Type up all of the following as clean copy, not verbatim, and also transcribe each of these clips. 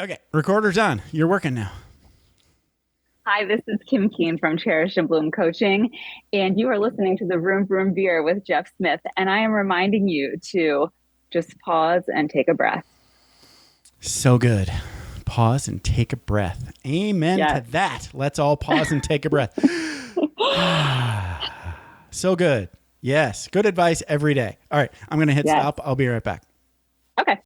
Okay, recorder's on. You're working now. Hi, this is Kim Keen from Cherish and Bloom Coaching, and you are listening to the Room Room Beer with Jeff Smith. And I am reminding you to just pause and take a breath. So good. Pause and take a breath. Amen to Yes. that. Let's all pause and take a breath. So good. Yes. Good advice every day. All right. I'm going to hit Yes. stop. I'll be right back. Okay.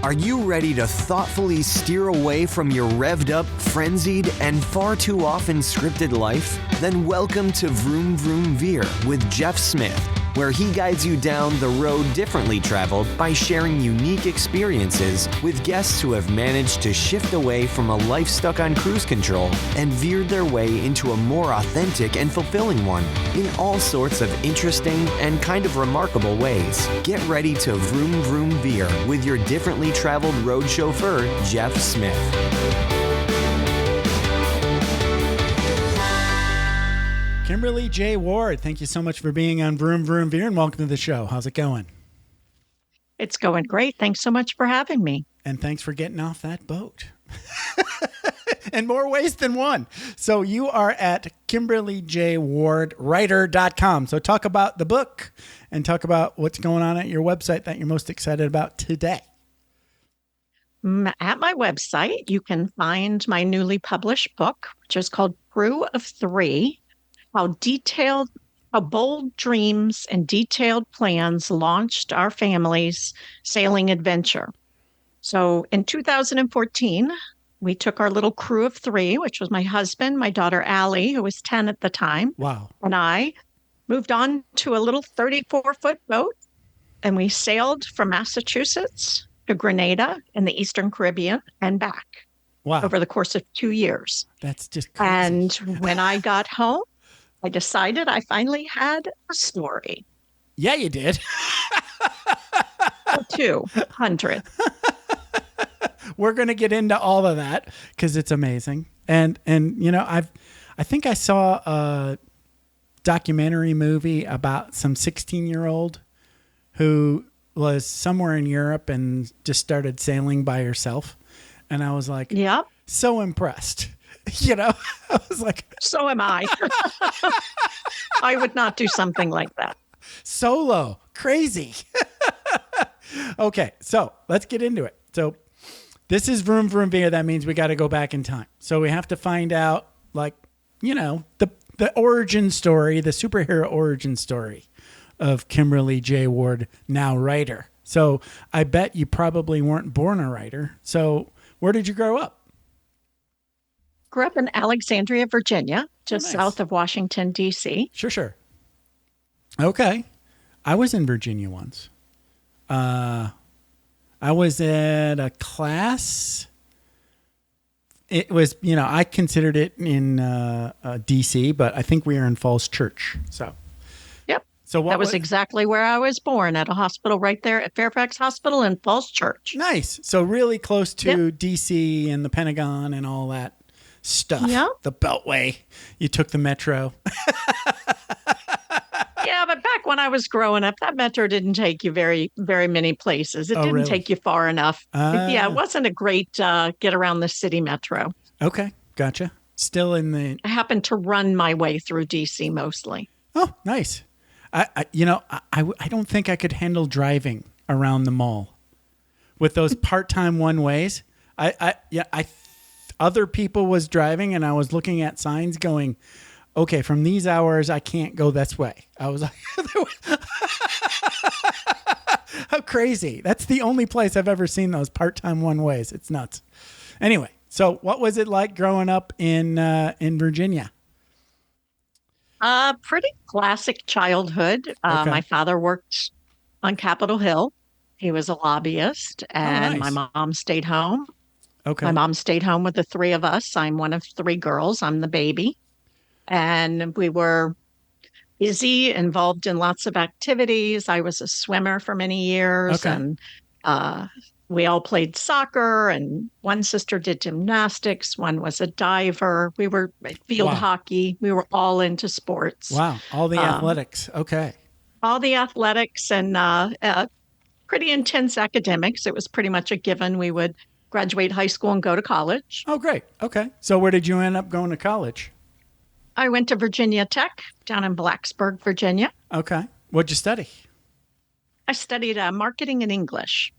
Are you ready to thoughtfully steer away from your revved up, frenzied, and far too often scripted life? Then welcome to Vroom Vroom Veer with Jeff Smith, where he guides you down the road differently traveled by sharing unique experiences with guests who have managed to shift away from a life stuck on cruise control and veered their way into a more authentic and fulfilling one in all sorts of interesting and kind of remarkable ways. Get ready to Vroom Vroom Veer with your differently traveled road chauffeur, Jeff Smith. Kimberly J. Ward, thank you so much for being on Vroom Vroom Veer and welcome to the show. How's it going? It's going great. Thanks so much for having me. And thanks for getting off that boat. In more ways than one. So you are at KimberlyJWardWriter.com. So talk about the book and talk about what's going on at your website that you're most excited about today. At my website, you can find my newly published book, which is called Crew of Three: How bold dreams and detailed plans launched our family's sailing adventure. So in 2014, we took our little crew of three, which was my husband, my daughter Allie, who was 10 at the time. Wow. And I moved on to a little 34-foot boat, and we sailed from Massachusetts to Grenada in the Eastern Caribbean and back. Wow. Over the course of 2 years. That's just crazy. And when I got home, I decided I finally had a story. Yeah, you did. 200. We're going to get into all of that because it's amazing. And you know, I think I saw a documentary movie about some 16-year-old who was somewhere in Europe and just started sailing by herself. And I was like, Yep. so impressed. You know, I was like, So am I. I would not do something like that. solo, crazy. Okay, so let's get into it. So this is Vroom Vroom Veer. That means we got to go back in time. So we have to find out, like, you know, the origin story, the superhero origin story of Kimberly J. Ward, now writer. So I bet you probably weren't born a writer. So where did you grow up? Grew up in Alexandria, Virginia, just nice. south of Washington, D.C. Sure. Okay. I was in Virginia once. I was at a class. It was, you know, I considered it in D.C., but I think we were in Falls Church. So, Yep. So what That was exactly where I was born, at a hospital right there at Fairfax Hospital in Falls Church. Nice. So really close to Yep. D.C. and the Pentagon and all that stuff. Yep. The Beltway. You took the metro. Yeah, but back when I was growing up, that metro didn't take you very, very many places. It didn't really? take you far enough. Yeah, Ah. it wasn't a great get around the city metro. Okay. Gotcha. Still in the... I happened to run my way through DC mostly. Oh, nice. I don't think I could handle driving around the mall with those part-time one ways. Other people was driving and I was looking at signs going, okay, from these hours, I can't go this way. I was like, how crazy. That's the only place I've ever seen those part-time one ways. It's nuts. Anyway, so what was it like growing up in Virginia? Pretty classic childhood. Okay. My father worked on Capitol Hill. He was a lobbyist, and nice. my mom stayed home. Okay. My mom stayed home with the three of us. I'm one of three girls. I'm the baby. And we were busy, involved in lots of activities. I was a swimmer for many years, Okay. and we all played soccer, and one sister did gymnastics. One was a diver. We were field Wow. hockey. We were all into sports. Wow. All the athletics. Okay. All the athletics and pretty intense academics. It was pretty much a given. We would graduate high school and go to college. Oh, great. Okay. So where did you end up going to college? I went to Virginia Tech down in Blacksburg, Virginia. Okay. What'd you study? I studied marketing and English.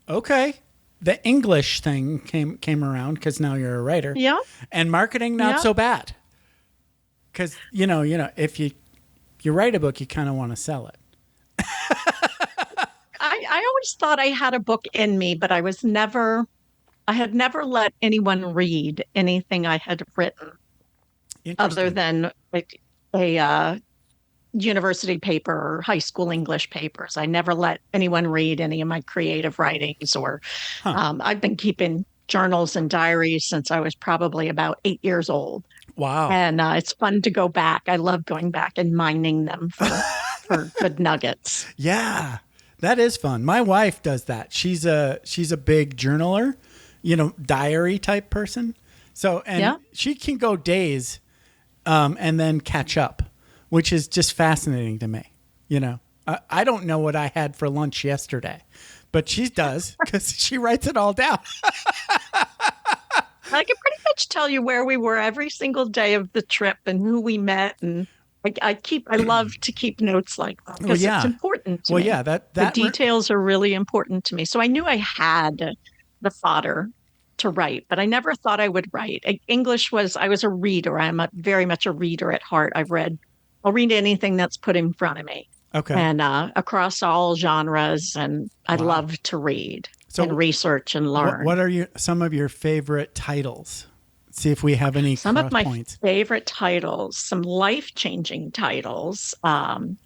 Okay. The English thing came around because now you're a writer. Yeah. And marketing, not so bad. Because, if you write a book, you kind of want to sell it. I always thought I had a book in me, but I had never let anyone read anything I had written other than like a university paper or high school English papers. I never let anyone read any of my creative writings or I've been keeping journals and diaries since I was probably about 8 years old. Wow. And it's fun to go back. I love going back and mining them for good nuggets. Yeah, that is fun. My wife does that. She's a big journaler, diary type person. So, she can go days and then catch up, which is just fascinating to me. I don't know what I had for lunch yesterday, but she does because she writes it all down. I can pretty much tell you where we were every single day of the trip and who we met. And I love to keep notes like that because it's important to me. Yeah, the details are really important to me. So I knew I had the fodder to write, but I never thought I would write. I was a reader. I'm very much a reader at heart. I'll read anything that's put in front of me. Okay. And across all genres. And I love to read. And research and learn. What are some of your favorite titles? See if we have any Some of my points. favorite titles, some life-changing titles. Barbara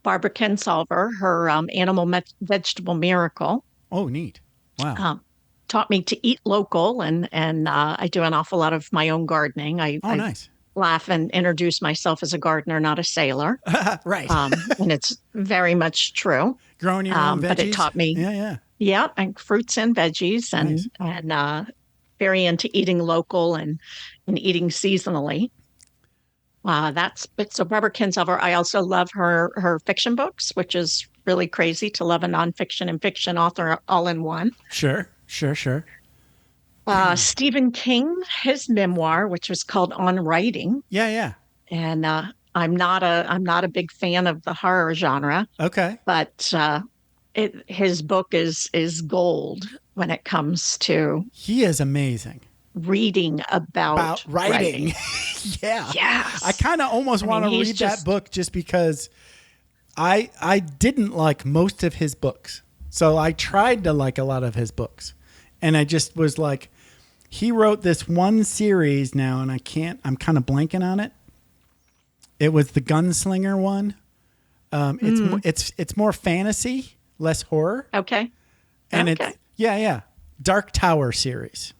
Kinsolver, her Animal Vegetable Miracle. Oh, neat. Wow. Taught me to eat local, and I do an awful lot of my own gardening. Nice. Laugh and introduce myself as a gardener, not a sailor. Right. And it's very much true. Growing your own veggies. But it taught me. Yeah. Yeah, and fruits and veggies, and very into eating local and eating seasonally. So Barbara Kinsolver. I also love her fiction books, which is really crazy to love a nonfiction and fiction author all in one. Sure. Stephen King, his memoir, which was called On Writing. Yeah. And I'm not a big fan of the horror genre. Okay. But his book is gold when it comes to. He is amazing. Reading about writing. Yeah. Yes. I kind of almost want to read that book just because I didn't like most of his books. So I tried to like a lot of his books. And I just was like, he wrote this one series now, and I'm kind of blanking on it. It was the Gunslinger one. It's more fantasy, less horror. Okay. And it's Dark Tower series.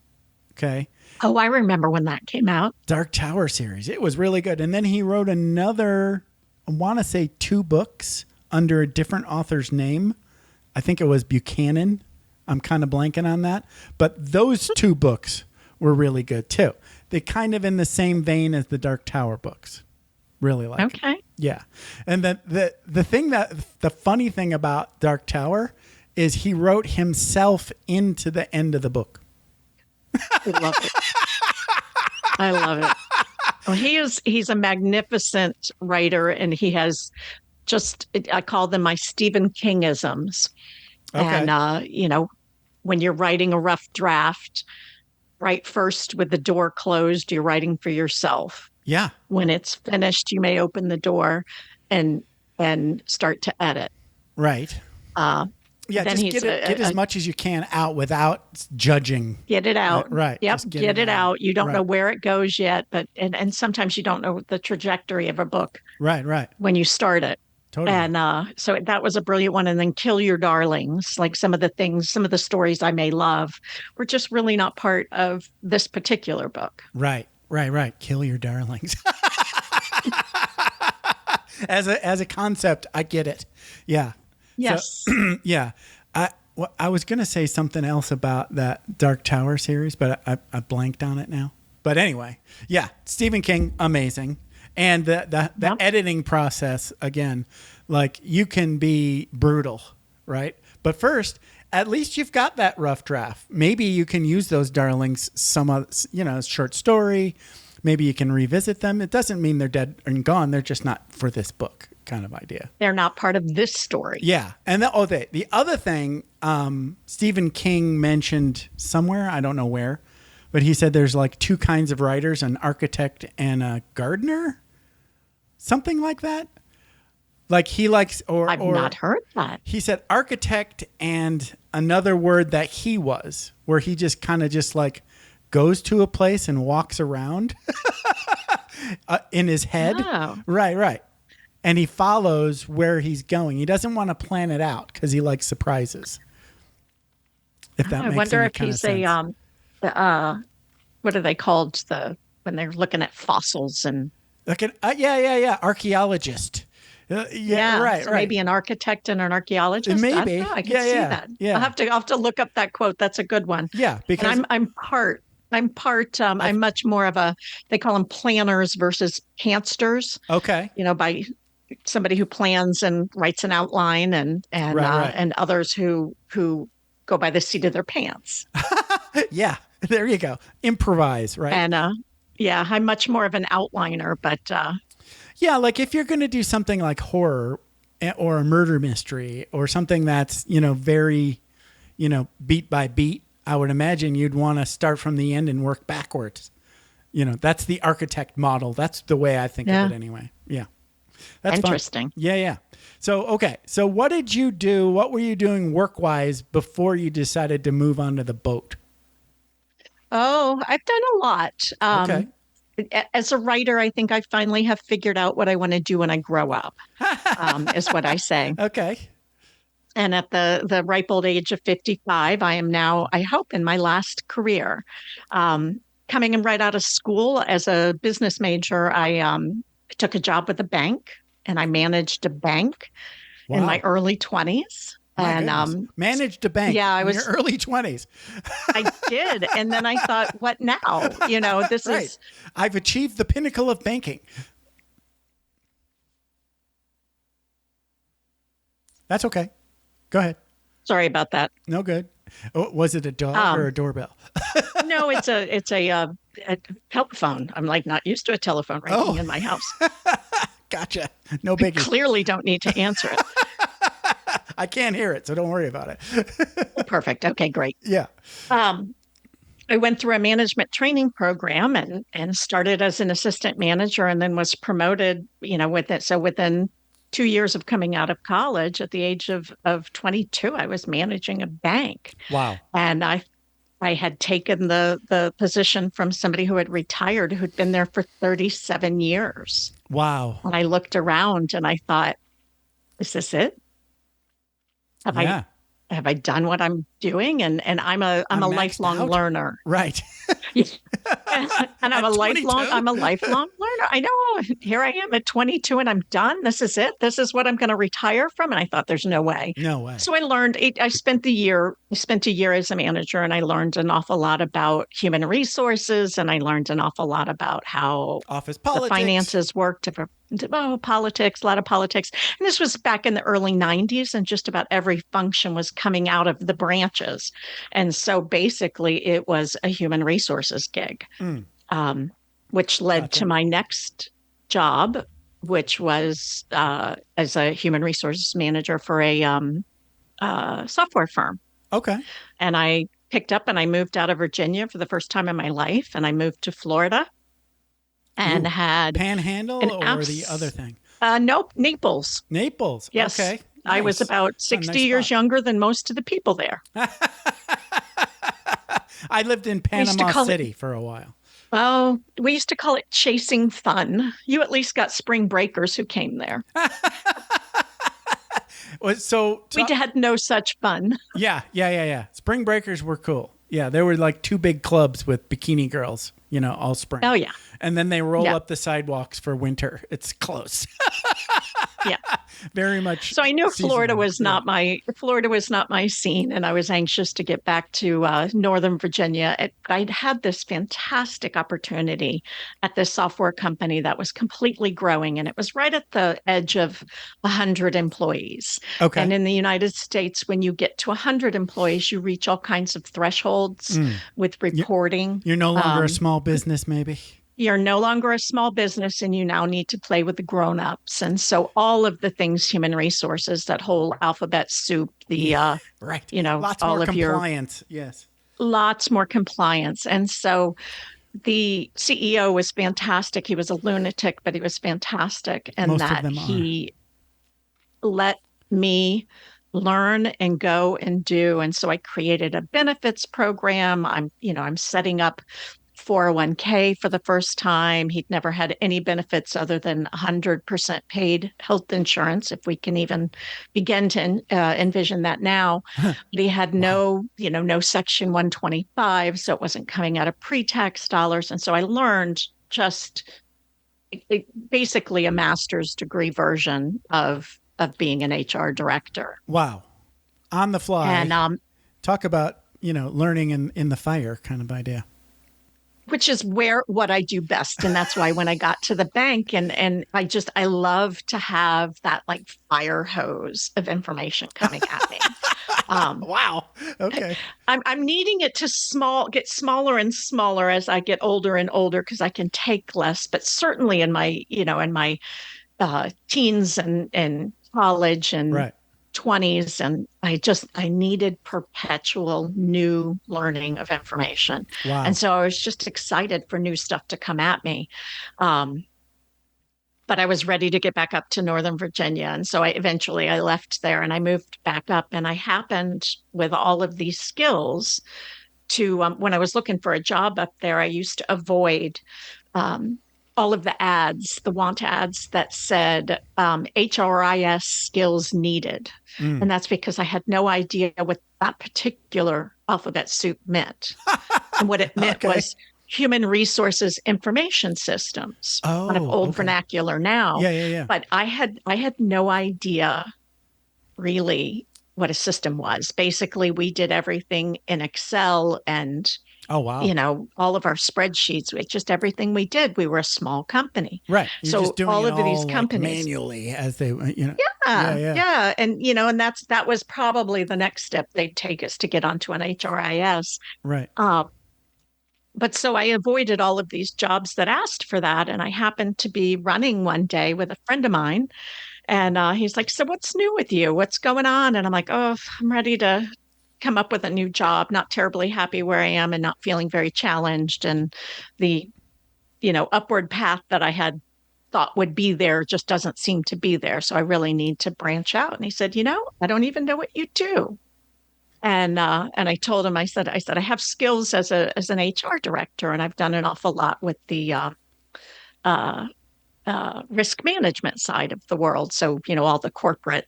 Okay. Oh, I remember when that came out. Dark Tower series. It was really good. And then he wrote another, I want to say 2 books under a different author's name. I think it was Buchanan. I'm kind of blanking on that. But those 2 books were really good too. They kind of in the same vein as the Dark Tower books. Really like Okay. it. Yeah. And the funny thing about Dark Tower is he wrote himself into the end of the book. I love it. I love it. Well, he's a magnificent writer, and he has I call them my Stephen Kingisms. Okay. And, when you're writing a rough draft, write first with the door closed, you're writing for yourself. Yeah. When it's finished, you may open the door and start to edit. Right. Yeah, just get as much as you can out without judging. Get it out. Right. Yep. Get it out. You don't know where it goes yet, but and sometimes you don't know the trajectory of a book. Right. When you start it. Totally. And so that was a brilliant one. And then Kill Your Darlings, like some of the stories I may love were just really not part of this particular book. Right. Kill Your Darlings. As a concept, I get it. Yeah. Yes. So, yeah. I was going to say something else about that Dark Tower series, but I blanked on it now. But anyway, yeah, Stephen King, amazing. And the editing process, again, like you can be brutal, right? But first, at least you've got that rough draft. Maybe you can use those darlings, short story. Maybe you can revisit them. It doesn't mean they're dead and gone. They're just not for this book kind of idea. They're not part of this story. Yeah. And the other thing, Stephen King mentioned somewhere, I don't know where, but he said there's like two kinds of writers, an architect and a gardener, something like that. Like he likes, I've not heard that. He said architect and another word that he was, where he just kind of just like goes to a place and walks around in his head. Oh. Right. And he follows where he's going. He doesn't want to plan it out because he likes surprises. If that makes I wonder any if kind he's of sense. what are they called? When they're looking at fossils and archaeologist. Right. So maybe an architect and an architect. Maybe. I don't know. I can see that. Yeah. I'll have to look up that quote. That's a good one. Yeah, because and I'm much more of they call them planners versus pantsters. Okay. By somebody who plans and writes an outline and Right. And others who go by the seat of their pants. Yeah, there you go. Improvise, right? And I'm much more of an outliner, but yeah, like if you're going to do something like horror or a murder mystery or something that's, very, beat by beat, I would imagine you'd want to start from the end and work backwards. That's the architect model. That's the way I think of it anyway. Yeah. That's interesting. Fun. Yeah. So, okay. So what did you do? What were you doing work-wise before you decided to move onto the boat? Oh, I've done a lot. Okay. As a writer, I think I finally have figured out what I want to do when I grow up, is what I say. Okay. And at the ripe old age of 55, I am now, I hope, in my last career. Coming in right out of school as a business major, I took a job with a bank, and I managed a bank in my early 20s. Managed a bank in your early 20s. I did. And then I thought, what now? This right. is... I've achieved the pinnacle of banking. That's okay. Go ahead. Sorry about that. No good. Was it a dog or a doorbell? No, it's a telephone. I'm like not used to a telephone ringing in my house. Gotcha. No biggie. I clearly don't need to answer it. I can't hear it, so don't worry about it. Perfect. Okay, great. Yeah. I went through a management training program and started as an assistant manager and then was promoted, with it. So within 2 years of coming out of college, at the age of 22, I was managing a bank. Wow. And I had taken the position from somebody who had retired, who'd been there for 37 years. Wow. And I looked around and I thought, is this it? Have I done what I'm doing? And I'm a lifelong learner. Right. And I'm a lifelong learner. I know. Here I am at 22 and I'm done. This is it. This is what I'm going to retire from. And I thought there's no way. No way. So I learned, I spent a year as a manager, and I learned an awful lot about human resources. And I learned an awful lot about how office politics, the finances worked, politics, a lot of politics. And this was back in the early 90s, and just about every function was coming out of the branches. And so basically it was a human resources gig, which led to my next job, which was as a human resources manager for a software firm. Okay. And I picked up and I moved out of Virginia for the first time in my life, and I moved to Florida. And had Panhandle or the other thing? Nope, Naples. Naples. Yes. Okay. Nice. I was about 60 years younger than most of the people there. I lived in Panama City for a while. Oh, we used to call it chasing fun. You at least got spring breakers who came there. So we had no such fun. Yeah. Spring breakers were cool. Yeah, there were like two big clubs with bikini girls, all spring. Oh, yeah. And then they roll up the sidewalks for winter. It's close. Yeah. Very much. So I knew Florida seasonal. was not my scene, and I was anxious to get back to Northern Virginia. I'd had this fantastic opportunity at this software company that was completely growing, and it was right at the edge of 100 employees. Okay. And in the United States, when you get to 100 employees, you reach all kinds of thresholds with reporting. You're no longer a small business, maybe. You're no longer a small business, and you now need to play with the grown-ups. And so all of the things, human resources, that whole alphabet soup, Right. lots more compliance. Yes. Lots more compliance. And so the CEO was fantastic. He was a lunatic, but he was fantastic. And Most of that them he let me learn and go and do. And so I created a benefits program. I'm setting up 401k for the first time. He'd never had any benefits other than 100% paid health insurance, if we can even begin to envision that now. But he had no Section 125, so it wasn't coming out of pre-tax dollars. And so I learned just basically a master's degree version of being an HR director. Wow. On the fly. And talk about, learning in the fire kind of idea. Which is what I do best. And that's why when I got to the bank and I love to have that like fire hose of information coming at me. Wow. Okay. I'm needing it to get smaller and smaller as I get older and older, because I can take less, but certainly in my teens and college and Right. 20s, and I needed perpetual new learning of information. Wow. And so I was just excited for new stuff to come at me. But I was ready to get back up to Northern Virginia. And so I left there and I moved back up, and I happened with all of these skills to, when I was looking for a job up there, I used to avoid all of the want ads that said HRIS skills needed. And that's because I had no idea what that particular alphabet soup meant. And what it meant was human resources information systems, kind of old vernacular now. Yeah. But I had no idea really what a system was. Basically, we did everything in Excel and all of our spreadsheets, just everything we did. We were a small company. Right. You're so just doing all it of these companies manually as they, Yeah. And, that was probably the next step they'd take us to get onto an HRIS. Right. But so I avoided all of these jobs that asked for that. And I happened to be running one day with a friend of mine. And he's like, so what's new with you? What's going on? And I'm like, oh, I'm ready to come up with a new job, not terribly happy where I am and not feeling very challenged. And the, upward path that I had thought would be there just doesn't seem to be there. So I really need to branch out. And he said, I don't even know what you do. And I told him, I said, I have skills as an HR director, and I've done an awful lot with the risk management side of the world. So, all the corporate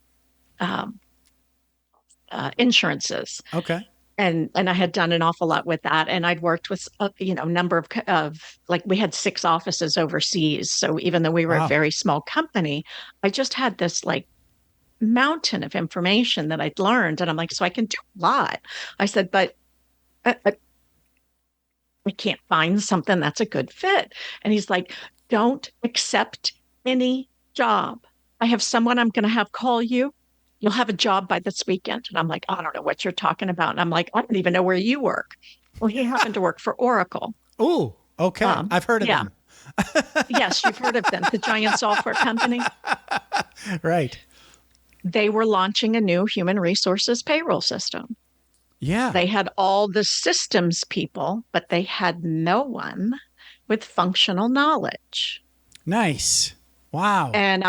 insurances. Okay. And I had done an awful lot with that. And I'd worked with, a number of we had 6 offices overseas. So even though we were a very small company, I just had this mountain of information that I'd learned. And I'm like, so I can do a lot. I said, but I can't find something that's a good fit. And he's like, don't accept any job. I have someone I'm going to have call you. You'll have a job by this weekend. And I'm like, I don't know what you're talking about. And I'm like, I don't even know where you work. Well, he happened to work for Oracle. Oh, okay. I've heard of them. Yes, you've heard of them. The giant software company. Right. They were launching a new human resources payroll system. Yeah. They had all the systems people, but they had no one with functional knowledge. Nice. Wow. And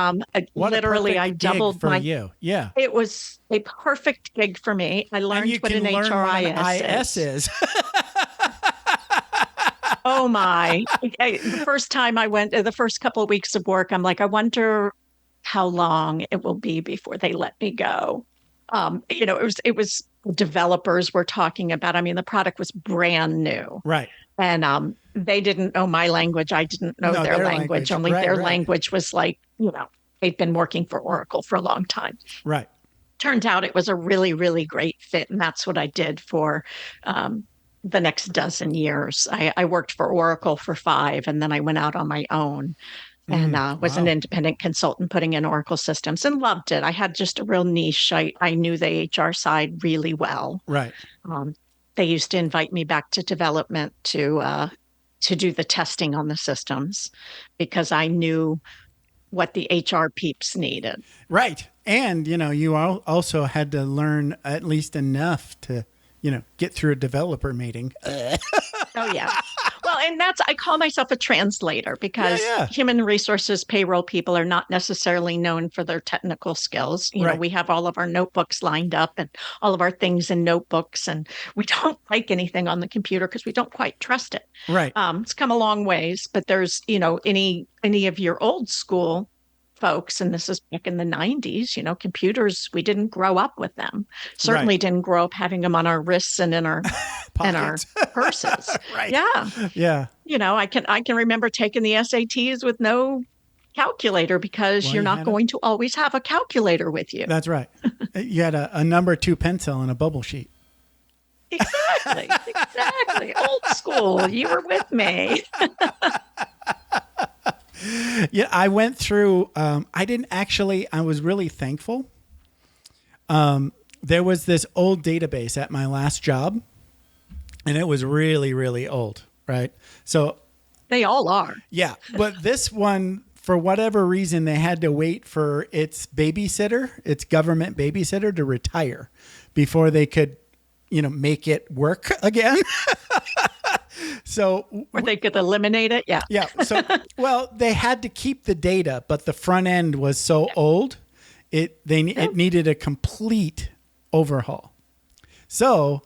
literally I doubled for you. Yeah. It was a perfect gig for me. I learned what an HRIS is. Oh my. The first time I went, the first couple of weeks of work, I'm like, I wonder how long it will be before they let me go. It was developers were talking about, the product was brand new. Right. And they didn't know my language. I didn't know their language. Only their language was like, they'd been working for Oracle for a long time. Right. Turned out it was a really, really great fit. And that's what I did for the next dozen years. I worked for Oracle for 5, and then I went out on my own and was an independent consultant putting in Oracle systems and loved it. I had just a real niche. I knew the HR side really well. Right. They used to invite me back to development to do the testing on the systems because I knew what the HR peeps needed. Right. And, you also had to learn at least enough to, get through a developer meeting. Oh, yeah. Well, and I call myself a translator because human resources payroll people are not necessarily known for their technical skills. We have all of our notebooks lined up and all of our things in notebooks, and we don't like anything on the computer because we don't quite trust it. Right. It's come a long ways, but there's, any of your old school folks, and this is back in the 90s, computers, we didn't grow up with them. Certainly didn't grow up having them on our wrists and in our in our purses. Right. Yeah. Yeah. I can remember taking the SATs with no calculator because you're not going to always have a calculator with you. That's right. You had a number 2 pencil and a bubble sheet. Exactly. Old school. You were with me. Yeah, I went through, I was really thankful. There was this old database at my last job, and it was really, really old, right? So they all are. Yeah, but this one, for whatever reason, they had to wait for its government babysitter to retire before they could, make it work again. So, or they could eliminate it. Yeah. Yeah. So, well, they had to keep the data, but the front end was so old, it needed a complete overhaul. So,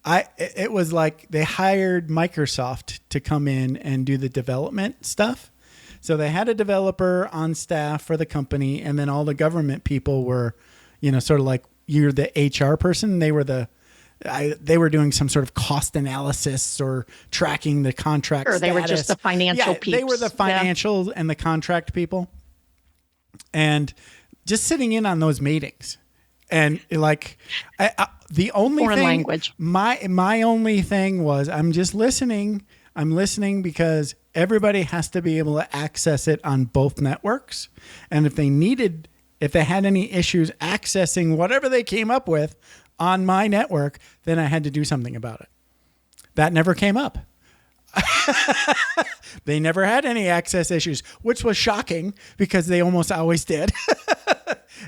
it was like they hired Microsoft to come in and do the development stuff. So they had a developer on staff for the company, and then all the government people were, sort of like you're the HR person. They were doing some sort of cost analysis or tracking the contract status. They were just the financial peeps. They were the financial and the contract people. And just sitting in on those meetings. And the only foreign thing, language. My only thing was I'm just listening. I'm listening because everybody has to be able to access it on both networks. And if they had any issues accessing whatever they came up with on my network, then I had to do something about it. That never came up. They never had any access issues, which was shocking because they almost always did.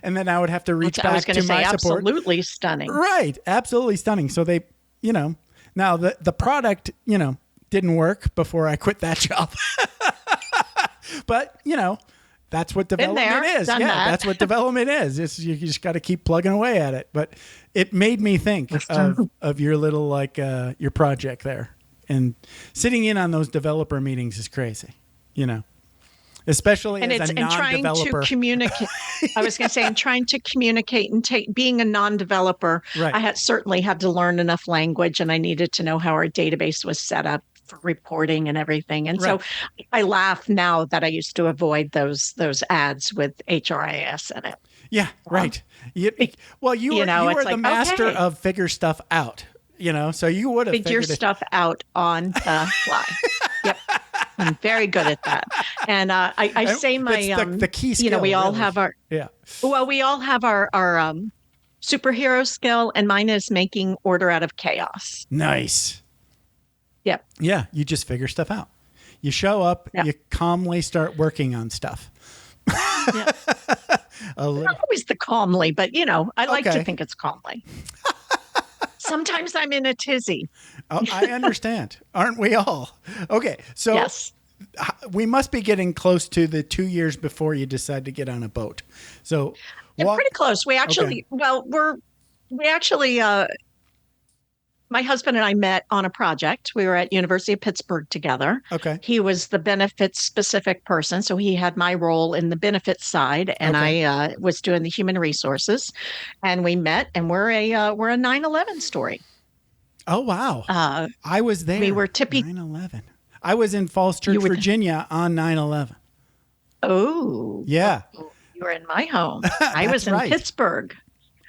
And then I would have to reach back to my support. Absolutely stunning. Right. Absolutely stunning. So they, now the product, didn't work before I quit that job. But, that's what development is. Yeah, that's what development is. You just got to keep plugging away at it. But it made me think of your little, your project there. And sitting in on those developer meetings is crazy, especially as a non-developer. And trying to communicate. I was going to say, and trying to communicate and being a non-developer, right. I certainly had to learn enough language, and I needed to know how our database was set up for reporting and everything. And so I laugh now that I used to avoid those ads with HRIS in it. Yeah, right. You were the master of figure stuff out, so you would have figure stuff out on the fly. Yep. I'm very good at that. And I say my, the key skill, we all really. have our, we all have our superhero skill, and mine is making order out of chaos. Nice. Yep. Yeah, you just figure stuff out. You show up, you calmly start working on stuff. Yeah. Not always the calmly, but I like to think it's calmly. Sometimes I'm in a tizzy. Oh, I understand. Aren't we all? Okay, so yes. We must be getting close to the 2 years before you decide to get on a boat. So pretty close. We actually, my husband and I met on a project. We were at University of Pittsburgh together. Okay. He was the benefits specific person, so he had my role in the benefits side, and I was doing the human resources. And we met, and we're a 9/11 story. Oh wow! I was there. We were 9/11. I was in Falls Church, Virginia on 9/11. Oh. Yeah. You were in my home. I was in right. Pittsburgh.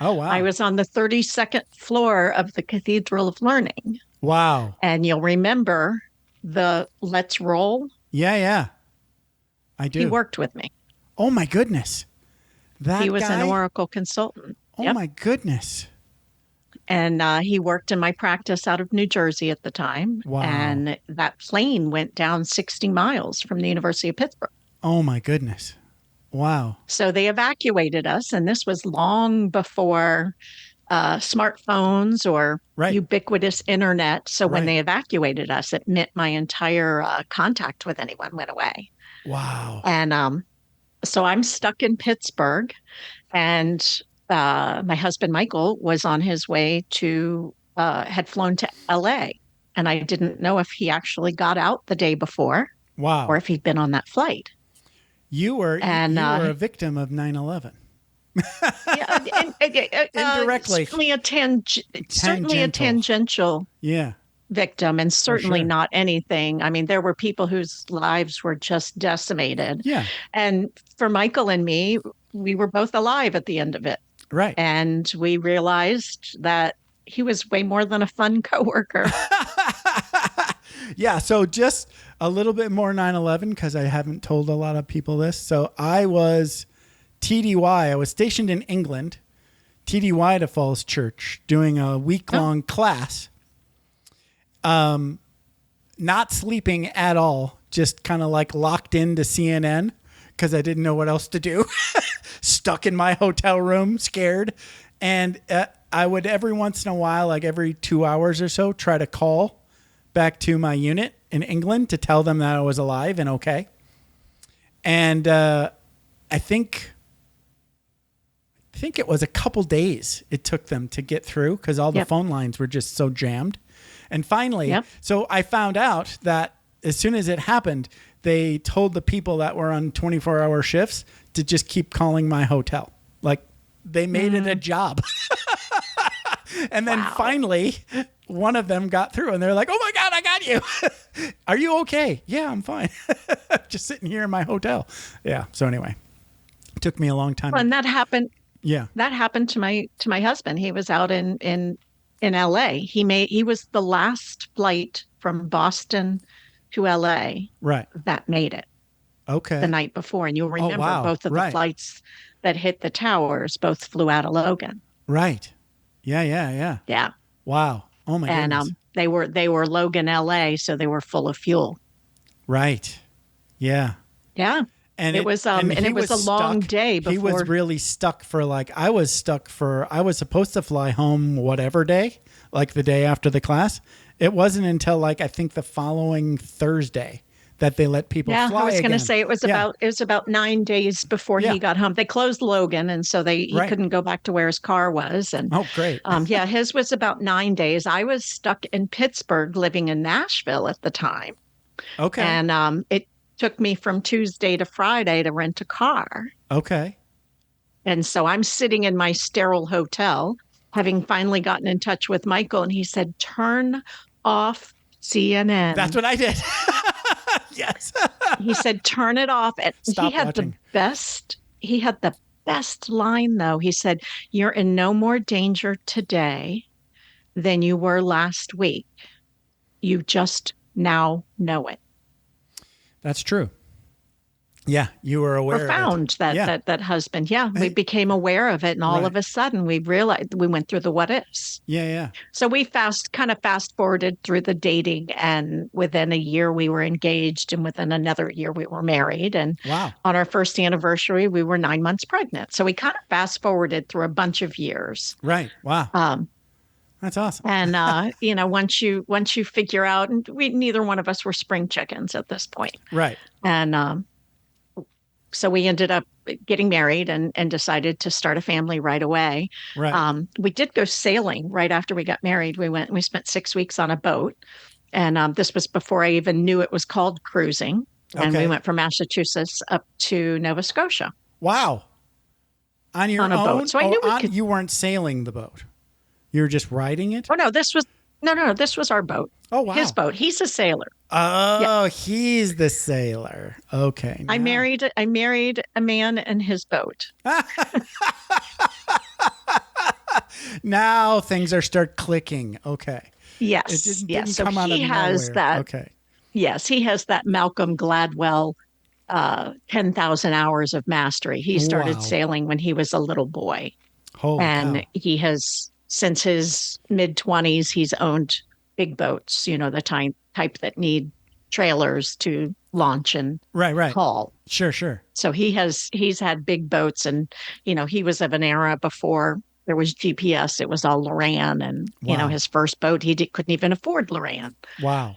Oh, wow. I was on the 32nd floor of the Cathedral of Learning. Wow. And you'll remember the Let's Roll. Yeah, yeah. I do. He worked with me. Oh, my goodness. That He was guy? an Oracle consultant. Oh, Yep. my goodness. And he worked in my practice out of New Jersey at the time. Wow. And that plane went down 60 miles from the University of Pittsburgh. Oh, my goodness. Wow. So they evacuated us. And this was long before smartphones or Right. ubiquitous internet. So when Right. they evacuated us, it meant my entire contact with anyone went away. Wow. And so I'm stuck in Pittsburgh, and my husband Michael was on his way to had flown to LA, and I didn't know if he actually got out the day before Wow. or if he'd been on that flight. You were a victim of 9/11. Yeah, Indirectly. certainly a Tangential. tangential Yeah. victim, and certainly sure. not anything. I mean, there were people whose lives were just decimated. Yeah. And for Michael and me, we were both alive at the end of it. Right. And we realized that he was way more than a fun coworker. Yeah. So just a little bit more 9/11, because I haven't told a lot of people this. So I was TDY. I was stationed in England, TDY to Falls Church, doing a week-long class. Not sleeping at all, just kind of like locked into CNN because I didn't know what else to do. Stuck in my hotel room, scared. And I would every once in a while, like every 2 hours or so, try to call back to my unit in England to tell them that I was alive and okay. And I think it was a couple days it took them to get through because all the phone lines were just so jammed. And finally, so I found out that as soon as it happened, they told the people that were on 24-hour shifts to just keep calling my hotel. Like they made it a job. And then finally, one of them got through and they're like, "Oh my God, I got you. Are you okay?" "Yeah, I'm fine." Just sitting here in my hotel. Yeah. So anyway, it took me a long time. Well, and that happened. Yeah. That happened to my husband. He was out in LA. He was the last flight from Boston to LA. Right. That made it. Okay. The night before. And you'll remember both of the flights that hit the towers both flew out of Logan. Right. Yeah. Yeah. Wow. Oh my goodness. And they were Logan, LA, so they were full of fuel. Right. Yeah. Yeah. And it was a long day before. He was really stuck for I was supposed to fly home whatever day, like the day after the class. It wasn't until I think the following Thursday that they let people fly. I was going to say it was again. about 9 days before he got home. They closed Logan, and so he couldn't go back to where his car was. And oh, great. His was about 9 days. I was stuck in Pittsburgh, living in Nashville at the time. Okay. And it took me from Tuesday to Friday to rent a car. Okay. And so I'm sitting in my sterile hotel, having finally gotten in touch with Michael, and he said, "Turn off CNN." That's what I did. Yes. He said, "Turn it off." And Stop he had watching. He had the best line, though. He said, "You're in no more danger today than you were last week. You just now know it." That's true. Yeah, you were aware Profound, of it. that husband. Yeah, we became aware of it, and all of a sudden we realized we went through the what ifs. Yeah. So we fast forwarded through the dating, and within a year we were engaged, and within another year we were married. And on our first anniversary, we were 9 months pregnant. So we kind of fast forwarded through a bunch of years. Right. Wow. That's awesome. And once you figure out, and neither one of us were spring chickens at this point. Right. And so we ended up getting married and decided to start a family right away. Right. We did go sailing right after we got married. We spent 6 weeks on a boat. And this was before I even knew it was called cruising. And we went from Massachusetts up to Nova Scotia. Wow. On your on a own? boat. So I knew you weren't sailing the boat. You were just riding it? Oh, no, this was No. This was our boat. Oh, wow. His boat. He's a sailor. Oh, he's the sailor. Okay. I married a man and his boat. Now things start clicking. Okay. Yes. It didn't So come out of he has nowhere. that. Okay. Yes, he has that Malcolm Gladwell 10,000 hours of mastery. He started Wow. sailing when he was a little boy. Holy And cow. he has, since his mid-20s, he's owned big boats, the type that need trailers to launch and Right. haul. Sure. So he's had big boats, and he was of an era before there was GPS. It was all Loran, and Wow. his first boat couldn't even afford Loran. Wow.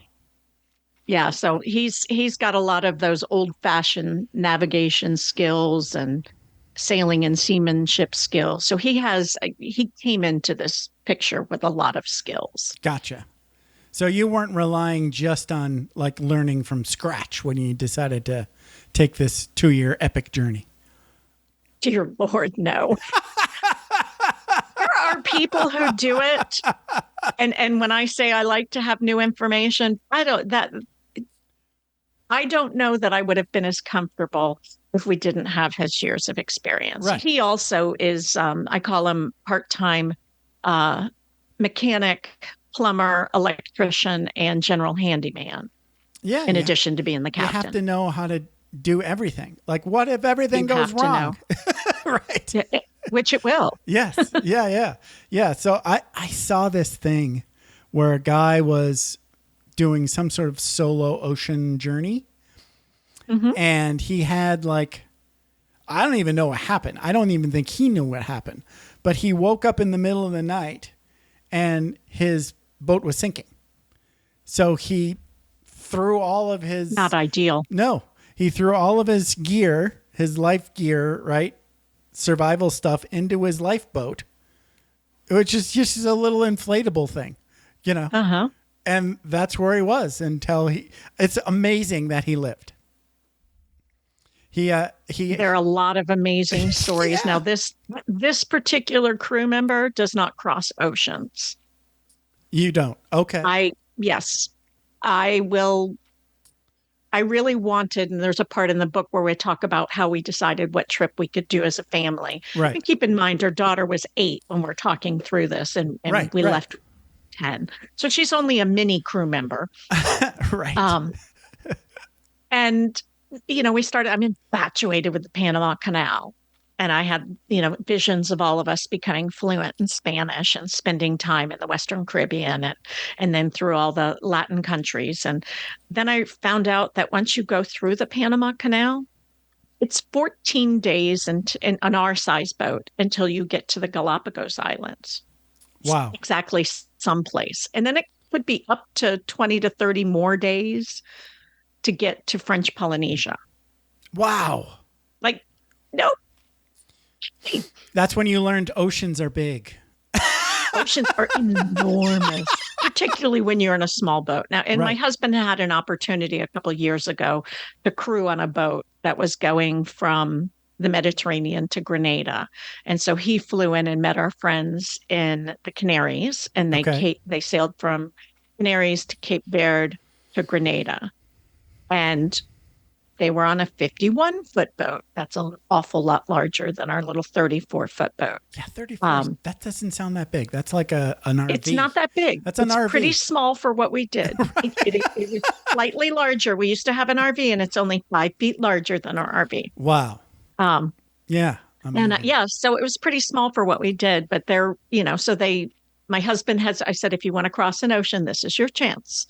Yeah, so he's got a lot of those old-fashioned navigation skills and sailing and seamanship skills. So he came into this picture with a lot of skills. Gotcha. So you weren't relying just on like learning from scratch when you decided to take this 2-year epic journey. Dear Lord, no. There are people who do it. And when I say I like to have new information, I don't know that I would have been as comfortable if we didn't have his years of experience. Right. He also is, I call him part-time mechanic, plumber, electrician, and general handyman. Yeah. In addition to being the captain. You have to know how to do everything. Like, what if everything goes wrong? Right. Which it will. Yes. Yeah. So I saw this thing where a guy was doing some sort of solo ocean journey. Mm-hmm. And he had I don't even know what happened. I don't even think he knew what happened. But he woke up in the middle of the night and his boat was sinking. So he threw all of his... Not ideal. No. He threw all of his gear, his life gear, right? Survival stuff into his lifeboat, which is just a little inflatable thing, Uh-huh. And that's where he was until it's amazing that he lived. There are a lot of amazing stories. Yeah. Now, this particular crew member does not cross oceans. You don't. Okay. Yes, I will. I really wanted, and there's a part in the book where we talk about how we decided what trip we could do as a family. Right. And keep in mind, her daughter was 8 when we're talking through this, and we left 10. So she's only a mini crew member. Right. And, I'm infatuated with the Panama Canal. And I had, visions of all of us becoming fluent in Spanish and spending time in the Western Caribbean and then through all the Latin countries. And then I found out that once you go through the Panama Canal, it's 14 days in on our size boat until you get to the Galapagos Islands. Wow. Exactly someplace. And then it would be up to 20 to 30 more days to get to French Polynesia. Wow. No. That's when you learned oceans are big. Oceans are enormous, particularly when you're in a small boat. Now, and my husband had an opportunity a couple of years ago to crew on a boat that was going from the Mediterranean to Grenada. And so he flew in and met our friends in the Canaries, and they sailed from Canaries to Cape Verde to Grenada. And they were on a 51-foot boat. That's an awful lot larger than our little 34-foot boat. Yeah, 34. That doesn't sound that big. That's like an RV. It's not that big. That's an RV. It's pretty small for what we did. Right. It was slightly larger. We used to have an RV, and it's only 5 feet larger than our RV. Wow. Yeah. So it was pretty small for what we did. But my husband I said, if you want to cross an ocean, this is your chance.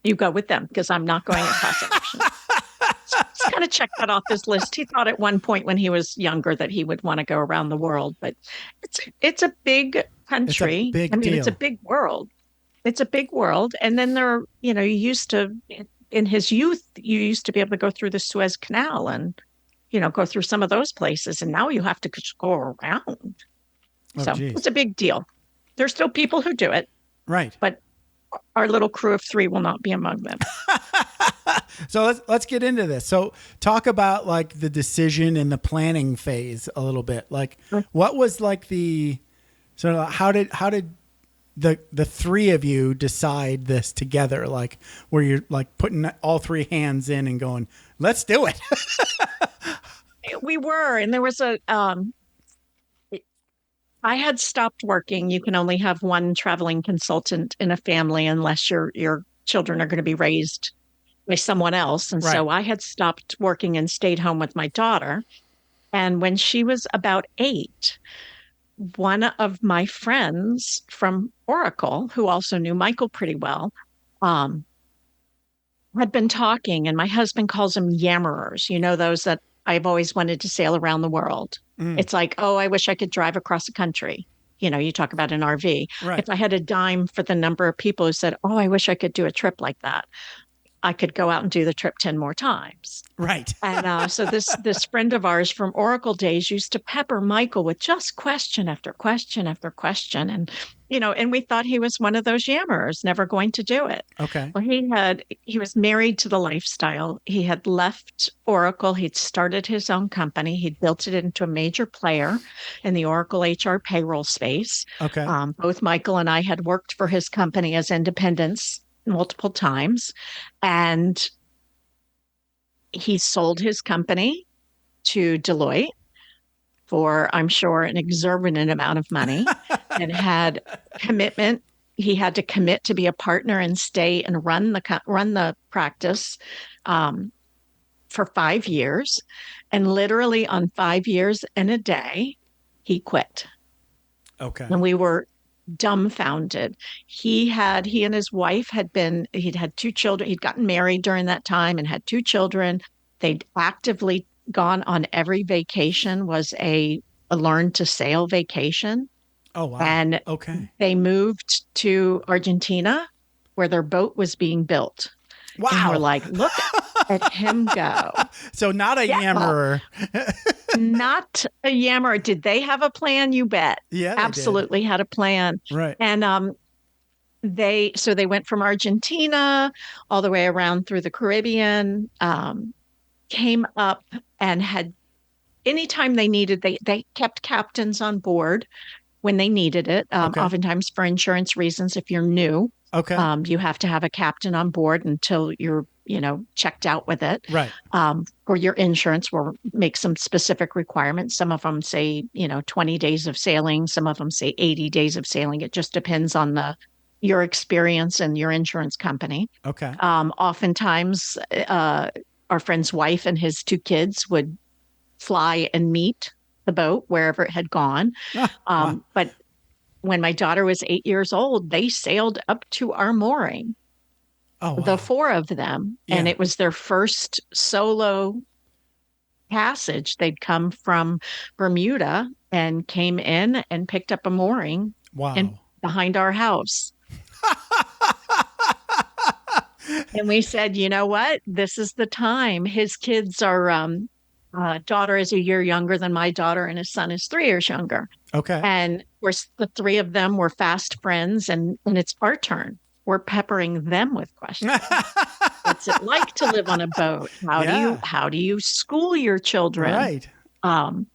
You go with them, because I'm not going across an ocean. Just kind of checked that off his list. He thought at one point when he was younger that he would want to go around the world, but it's a big country. It's a big deal. It's a big world. It's a big world. And then in his youth, you used to be able to go through the Suez Canal and, go through some of those places. And now you have to just go around. It's a big deal. There's still people who do it. Right. But our little crew of 3 will not be among them. So let's get into this. So talk about the decision and the planning phase a little bit. What was the sort of how did the three of you decide this together, like where you're like putting all three hands in and going, let's do it. We were, and there was I had stopped working. You can only have one traveling consultant in a family unless your children are going to be raised by someone else. And Right. so I had stopped working and stayed home with my daughter. And when she was about 8, one of my friends from Oracle, who also knew Michael pretty well, um, had been talking, and my husband calls them yammerers. You know, those that I've always wanted to sail around the world. It's like, oh, I wish I could drive across the country. You know, you talk about an RV. Right. If I had a dime for the number of people who said, oh, I wish I could do a trip like that, I could go out and do the trip 10 more times. Right. And so this friend of ours from Oracle days used to pepper Michael with just question after question after question. And, you know, and we thought he was one of those yammerers, never going to do it. Okay. Well, he was married to the lifestyle. He had left Oracle. He'd started his own company. He'd built it into a major player in the Oracle HR payroll space. Okay. Both Michael and I had worked for his company as independents multiple times. And he sold his company to Deloitte for, I'm sure, an exorbitant amount of money and had commitment. He had to commit to be a partner and stay and run the practice for 5 years. And literally on 5 years and a day, he quit. Okay. And we were dumbfounded. He and his wife he'd had 2 children. He'd gotten married during that time and had 2 children. They'd actively gone on every vacation, was a learn to sail vacation. Oh, wow. And okay. they moved to Argentina where their boat was being built. Wow. And we're like, look at him go. So not a yammerer. Not a yammer. Did they have a plan? You bet. Yeah, absolutely had a plan. Right. And they went from Argentina all the way around through the Caribbean, came up and had anytime they needed, they kept captains on board when they needed it. Okay. Oftentimes for insurance reasons, if you're new, Okay. you have to have a captain on board until you're, checked out with it. Right. Or your insurance will make some specific requirements. Some of them say, 20 days of sailing. Some of them say 80 days of sailing. It just depends on your experience and your insurance company. Okay. Oftentimes, our friend's wife and his 2 kids would fly and meet the boat wherever it had gone. Wow. But when my daughter was 8 years old, they sailed up to our mooring. Oh, wow. The 4 of them. Yeah. And it was their first solo passage. They'd come from Bermuda and came in and picked up a mooring Wow. behind our house. And we said, you know what? This is the time. His kids are, daughter is a year younger than my daughter, and his son is 3 years younger. Okay. And the 3 of them were fast friends, and it's our turn. We're peppering them with questions. What's it like to live on a boat? How do you school your children? Right. And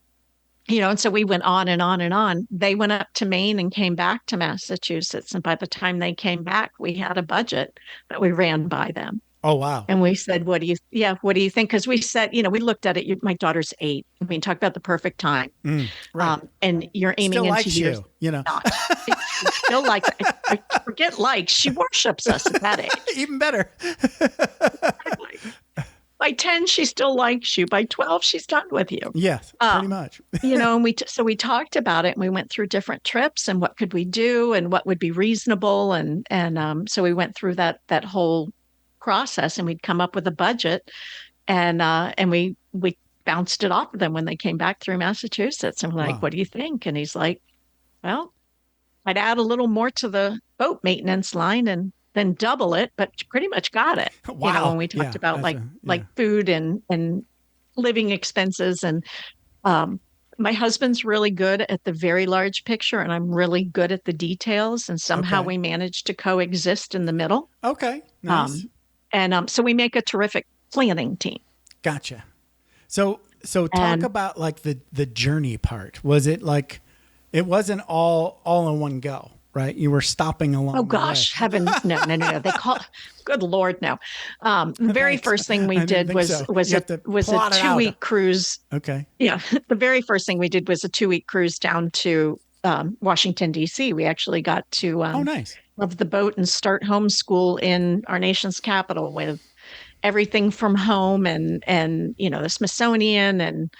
so we went on and on and on. They went up to Maine and came back to Massachusetts. And by the time they came back, we had a budget that we ran by them. Oh, wow. And we said, what do you think? Because we said, we looked at it. My daughter's 8. I mean, talk about the perfect time. Right. And you're aiming Still into likes years. Not. She still likes, I forget likes. She worships us at that age. Even better. By 10, she still likes you. By 12, she's done with you. Yes, pretty much. And we talked about it, and we went through different trips and what could we do and what would be reasonable. And so we went through that whole process, and we'd come up with a budget, and we bounced it off of them when they came back through Massachusetts. And we're like, Wow. what do you think? And he's like, well, I'd add a little more to the boat maintenance line and then double it, but pretty much got it. Wow. When we talked Yeah, about that's like food and living expenses. And my husband's really good at the very large picture, and I'm really good at the details. And somehow Okay. we managed to coexist in the middle. Okay. Nice. So we make a terrific planning team. Gotcha. So talk about like the journey part. Was it like, it wasn't all in one go, right? You were stopping along Oh the gosh, way. heavens, no. They call, good Lord, no. The very Thanks. first thing I we didn't did think was so. was You a have to was a plot it out. 2-week cruise. Okay. Yeah, the very first thing we did was a 2-week cruise down to Washington D.C. We actually got to Oh, nice. love the boat and start homeschool in our nation's capital with everything from home and the Smithsonian and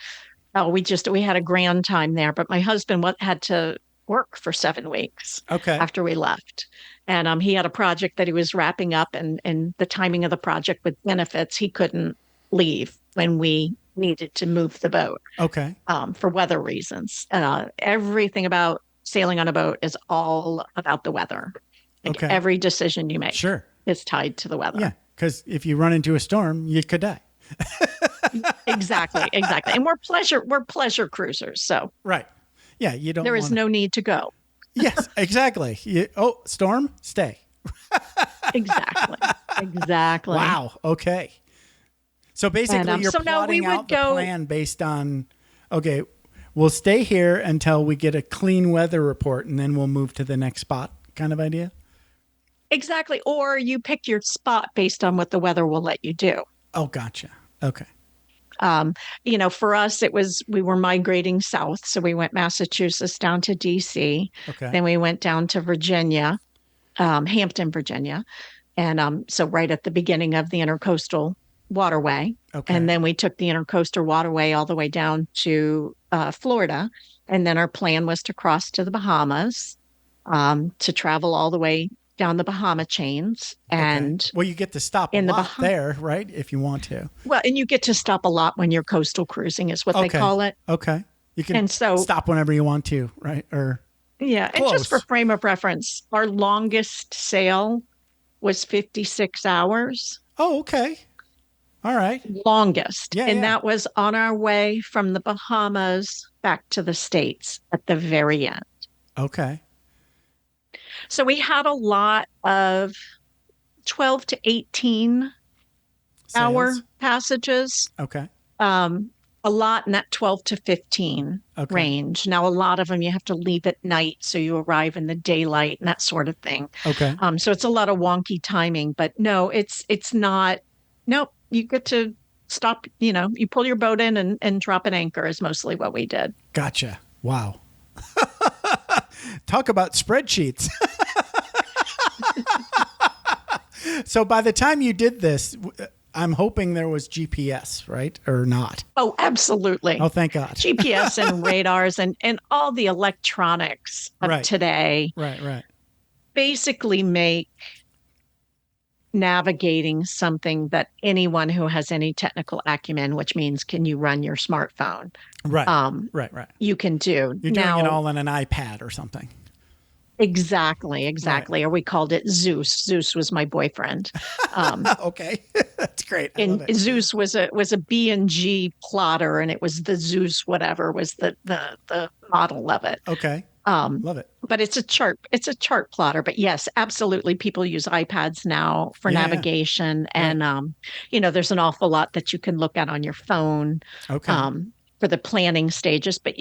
we had a grand time there. But my husband had to work for 7 weeks Okay. after we left. And he had a project that he was wrapping up, and the timing of the project with benefits, he couldn't leave when we needed to move the boat Okay. for weather reasons. Everything about sailing on a boat is all about the weather. Like Okay. every decision you make Sure. is tied to the weather. Yeah. Because if you run into a storm, you could die. Exactly. And we're pleasure cruisers. So Right. Yeah. You don't there is no need to go. Yes, exactly. Storm, stay. Exactly. Wow. Okay. So basically, And, you're so no, we plotting would out the go- plan based on, okay, we'll stay here until we get a clean weather report, and then we'll move to the next spot kind of idea? Exactly. Or you pick your spot based on what the weather will let you do. Oh, gotcha. Okay. For us, we were migrating south. So we went Massachusetts down to DC. Okay. Then we went down to Virginia, Hampton, Virginia. And so right at the beginning of the intercoastal waterway. Okay. And then we took the intercoastal waterway all the way down to Florida. And then our plan was to cross to the Bahamas, to travel all the way down the Bahama chains. And okay. Well, you get to stop a in the lot there, right? If you want to. well, and you get to stop a lot when you're coastal cruising is what they call it. Okay. You can And so- stop whenever you want to, right? Or Yeah. And just for Close. frame of reference, our longest sail was 56 hours. oh, okay. All right. Longest. Yeah, and yeah. that was on our way from the Bahamas back to the States at the very end. Okay. So we had a lot of 12 to 18 hour Sales. passages. Okay. A lot in that 12 to 15 Okay. range. Now, a lot of them you have to leave at night so you arrive in the daylight and that sort of thing. Okay. So it's a lot of wonky timing, but no, it's not. Nope. You get to stop, you pull your boat in and drop an anchor is mostly what we did. Gotcha. Wow. Talk about spreadsheets. So by the time you did this, I'm hoping there was GPS, right? Or not? Oh, absolutely. Oh, thank God. GPS and radars and all the electronics of Right. today Right. basically make navigating something that anyone who has any technical acumen, which means can you run your smartphone, Right. um, right. you can do. You're doing it all on an iPad or something. Exactly. Or we called it Zeus. Zeus was my boyfriend. Okay. That's great. I And love it. Zeus was a B&G plotter, and it was the Zeus whatever was the model of it. Okay. Um, Love it. but it's a chart plotter. But yes, absolutely, people use iPads now for Yeah. navigation, and there's an awful lot that you can look at on your phone Okay. for the planning stages. But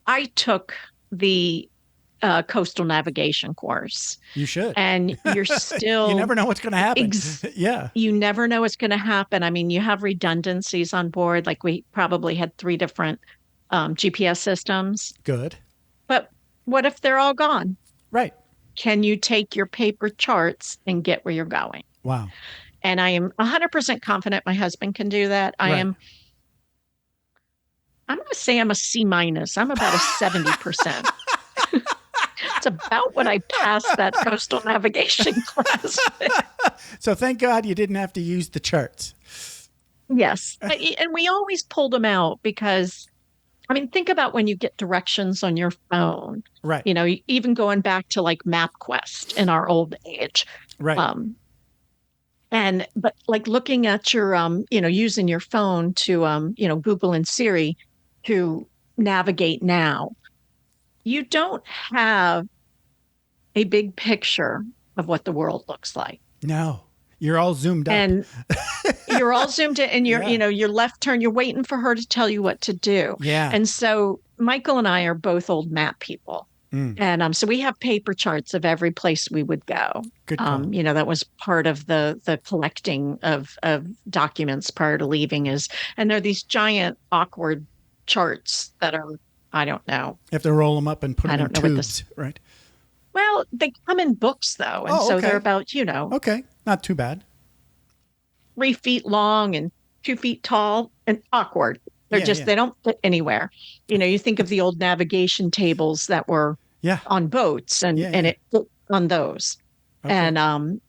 I took the coastal navigation course, You should. and you're still You never know what's going to happen. Yeah. you never know what's going to happen. I mean, you have redundancies on board. Like we probably had 3 different GPS systems. Good. But what if they're all gone? Right. Can you take your paper charts and get where you're going? Wow. And I am 100% confident my husband can do that. I'm going to say I'm a C minus. I'm about a 70%. It's about what I passed that coastal navigation class with. So thank God you didn't have to use the charts. Yes. And we always pulled them out because, I mean, think about when you get directions on your phone, Right. even going back to like MapQuest in our old age. Right. But like looking at your, using your phone to, Google and Siri to navigate now, you don't have a big picture of what the world looks like. No. You're all zoomed up. And you're all zoomed in and you're, Yeah. your left turn, you're waiting for her to tell you what to do. Yeah. And so Michael and I are both old map people. And so we have paper charts of every place we would go. Good call. That was part of the collecting of documents prior to leaving and they're these giant awkward charts that are, I don't know. You have to roll them up and put I them in don't know what tubes, right? Well, they come in books though. And Oh, so okay. they're about, Okay, not too bad. 3 feet long and 2 feet tall and awkward. They're they don't fit anywhere. You think of the old navigation tables that were on boats and it fit on those. Okay.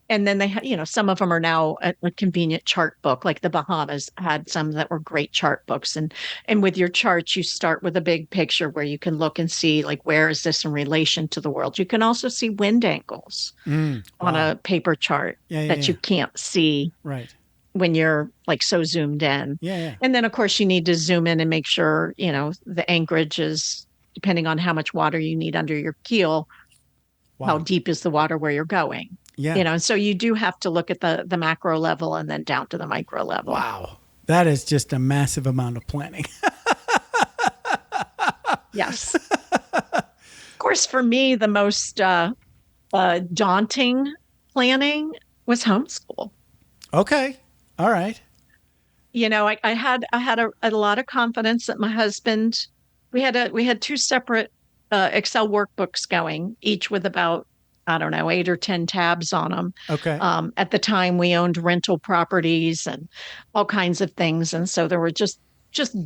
And then they had, some of them are now a convenient chart book, like the Bahamas had some that were great chart books. And with your charts, you start with a big picture where you can look and see, like, where is this in relation to the world? You can also see wind angles on a paper chart that you can't see when you're like so zoomed in. And then, of course, you need to zoom in and make sure, the anchorage is, depending on how much water you need under your keel, how deep is the water where you're going. And so you do have to look at the macro level and then down to the micro level. Wow. That is just a massive amount of planning. Yes. Of course, for me, the most daunting planning was homeschool. Okay. All right. I had a lot of confidence that my husband, we had 2 separate Excel workbooks going, each with about, I don't know, 8 or 10 tabs on them. Okay. At the time, we owned rental properties and all kinds of things. And so there were just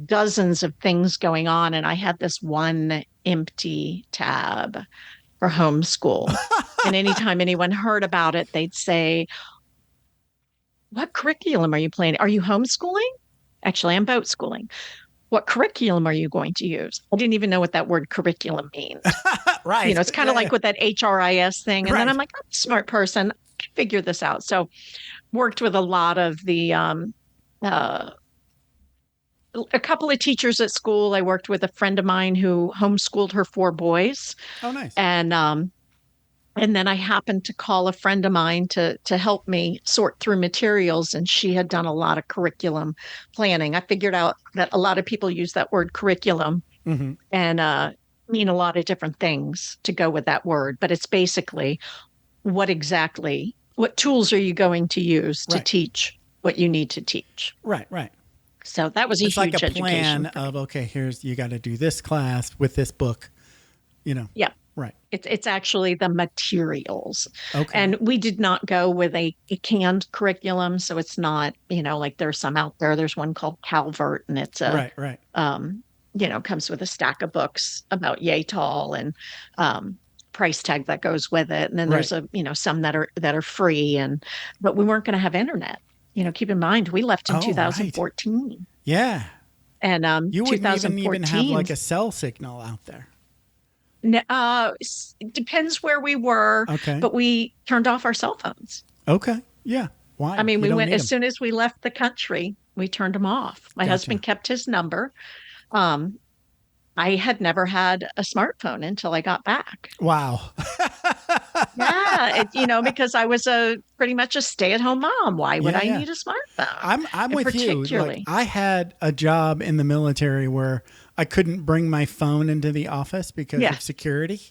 dozens of things going on. And I had this one empty tab for homeschool. And anytime anyone heard about it, they'd say, "What curriculum are you planning? Are you homeschooling?" Actually, I'm boat schooling. "What curriculum are you going to use?" I didn't even know what that word curriculum means. Right. It's kind of like with that HRIS thing. And then I'm like, I'm a smart person. I can figure this out. So worked with a lot of the, a couple of teachers at school. I worked with a friend of mine who homeschooled her 4 boys. Oh, nice. And then I happened to call a friend of mine to help me sort through materials, and she had done a lot of curriculum planning. I figured out that a lot of people use that word curriculum and mean a lot of different things to go with that word, but it's basically what tools are you going to use to teach what you need to teach? Right. So that was it's a huge like a plan education of, okay, you got to do this class with this book, Yeah. Right. It's actually the materials. Okay. And we did not go with a canned curriculum. So it's not, like there's some out there. There's one called Calvert, and it's right. Comes with a stack of books about yay tall and price tag that goes with it. And then there's some that are free, but we weren't going to have internet. Keep in mind, we left in 2014. Right. Yeah. And you wouldn't even have like a cell signal out there. It depends where we were. Okay. But we turned off our cell phones. Okay. Yeah. Why? I mean, we went as soon as we left the country, we turned them off. My husband kept his number. I had never had a smartphone until I got back. Wow. Yeah, because I was pretty much a stay-at-home mom. Why would I need a smartphone? I'm with you. Like, I had a job in the military where I couldn't bring my phone into the office because of security.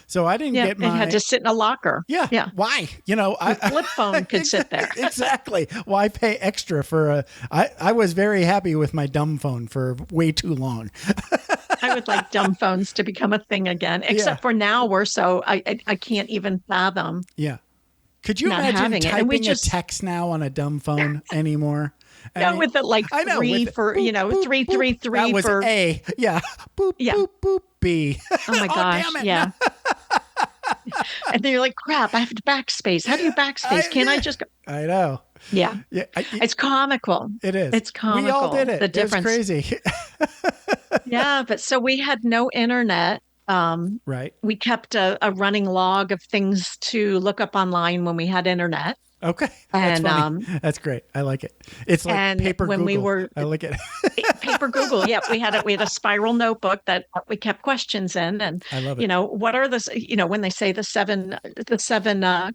So I didn't get my... It had to sit in a locker. Yeah. Why? A flip phone could sit there. Exactly. Why pay extra for I was very happy with my dumb phone for way too long. I would like dumb phones to become a thing again, except for now I can't even fathom. Yeah. Could you imagine typing a text now on a dumb phone anymore? No, with the three for, 333 that was for A. Yeah. Boop, boop, boop, B. Oh my gosh. Damn it. Yeah. And then you're like, crap, I have to backspace. How do you backspace? Can't I just go? I know. Yeah. It's comical. It is. It's comical. We all did it. The difference. It was crazy. Yeah. But so we had no internet. Right. We kept a running log of things to look up online when we had internet. Okay. That's funny. That's great. I like it. It's like paper Google. I like it. Paper Google. Yeah. We had a spiral notebook that we kept questions in. And I love it. What are when they say the seven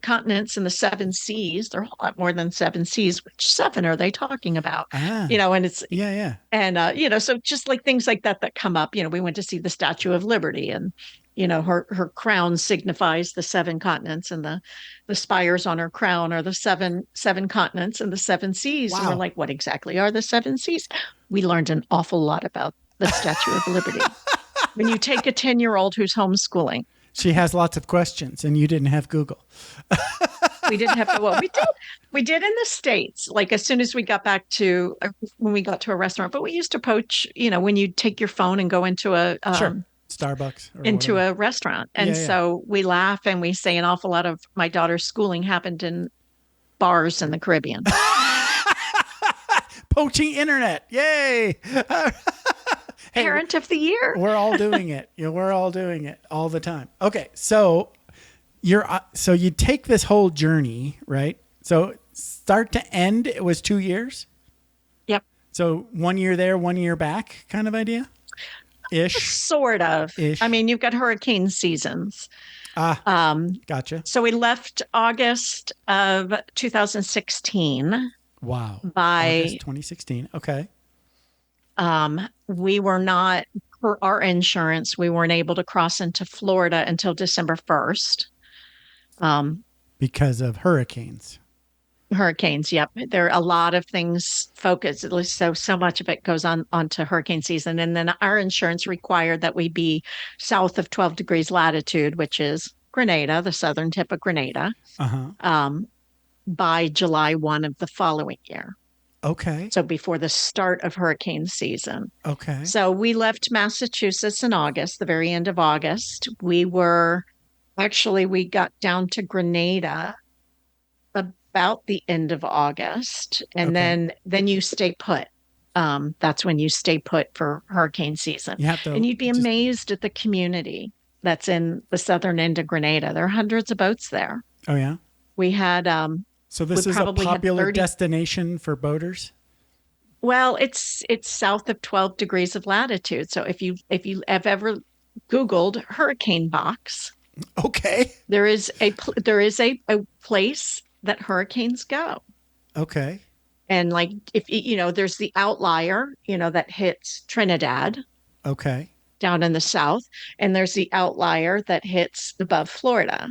continents and the 7 seas, there are a whole lot more than 7 seas. Which 7 are they talking about? And it's, yeah. And, so just like things like that come up, we went to see the Statue of Liberty and, her crown signifies the seven continents, and the spires on her crown are the seven continents and the seven seas. And we're Wow. like, what exactly are the seven seas? We learned an awful lot about the Statue of Liberty. When you take a 10-year-old who's homeschooling, She has lots of questions, and you didn't have Google. we didn't have to. Well, we did in the States. Like as soon as we got back to when we got to a restaurant, but we used to poach. When you take your phone and go into a Sure. Starbucks or into whatever. a restaurant. And Yeah. so we laugh and we say an awful lot of my daughter's schooling happened in bars in the Caribbean. Poaching internet. Yay. Hey, Parent of the year. we're all doing it. We're all doing it all the time. Okay. So so you take this whole journey, right? So start to end, it was 2 years. Yep. So 1 year there, 1 year back kind of idea ish. Sort of. Ish. I mean, you've got hurricane seasons. Gotcha. So we left August of 2016. Wow. By August 2016. Okay. we were not, for our insurance, we weren't able to cross into Florida until December 1st. Because of hurricanes. Hurricanes, yep. There are a lot of things focused, at least so much of it goes onto hurricane season. And then our insurance required that we be south of 12 degrees latitude, which is Grenada, the southern tip of Grenada, by July 1 of the following year. Okay. So before the start of hurricane season. Okay. So we left Massachusetts in August, the very end of August. We got down to Grenada about the end of August. And then you stay put. That's when you stay put for hurricane season. And you'd be amazed at the community that's in the southern end of Grenada. There are hundreds of boats there. Oh, yeah? We had... So this is a popular destination for boaters? Well, it's south of 12 degrees of latitude. So if you have ever Googled hurricane box, okay, there is a place that hurricanes go. Okay. And like if there's the outlier, that hits Trinidad. Okay. Down in the south, and there's the outlier that hits above Florida.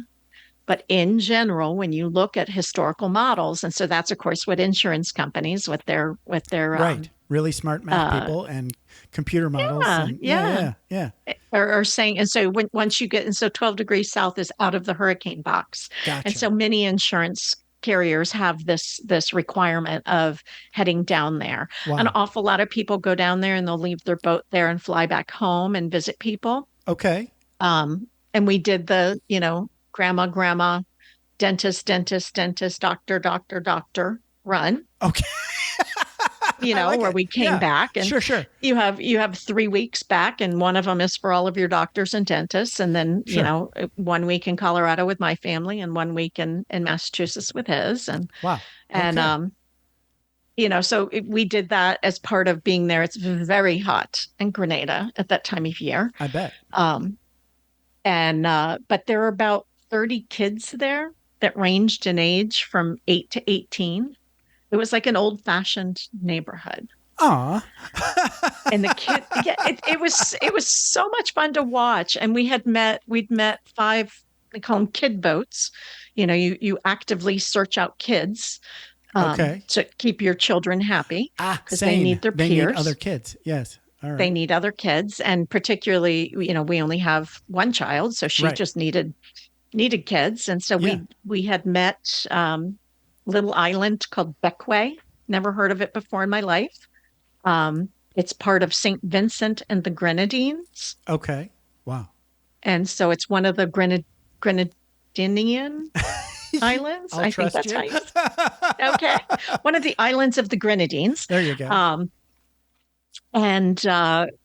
But in general, when you look at historical models, and so that's of course what insurance companies with their right, really smart math people and computer models, yeah. Are saying, and so once you get, and so 12 degrees south is out of the hurricane box, Gotcha. And so many insurance carriers have this requirement of heading down there. Wow. An awful lot of people go down there and they'll leave their boat there and fly back home and visit people. Okay. And we did the grandma, dentist, doctor run. Okay. Where we came back and sure. You have 3 weeks back, and one of them is for all of your doctors and dentists. And then, 1 week in Colorado with my family and 1 week in Massachusetts with his. And wow. Okay. And, so we did that as part of being there. It's very hot in Grenada at that time of year. I bet. But there are about 30 kids there that ranged in age from 8 to 18. It was like an old-fashioned neighborhood. Aw. And the kid, it was so much fun to watch. And we'd met 5, they call them kid boats. You actively search out kids. To keep your children happy. Because they need their peers. They need other kids. Yes. All right. They need other kids. And particularly, we only have one child. So she just needed kids. And so we had met little island called Beckway. Never heard of it before in my life. It's part of St. Vincent and the Grenadines. Okay. Wow. And so it's one of the Grenadinian islands. I think that's right. Okay. One of the islands of the Grenadines. There you go. And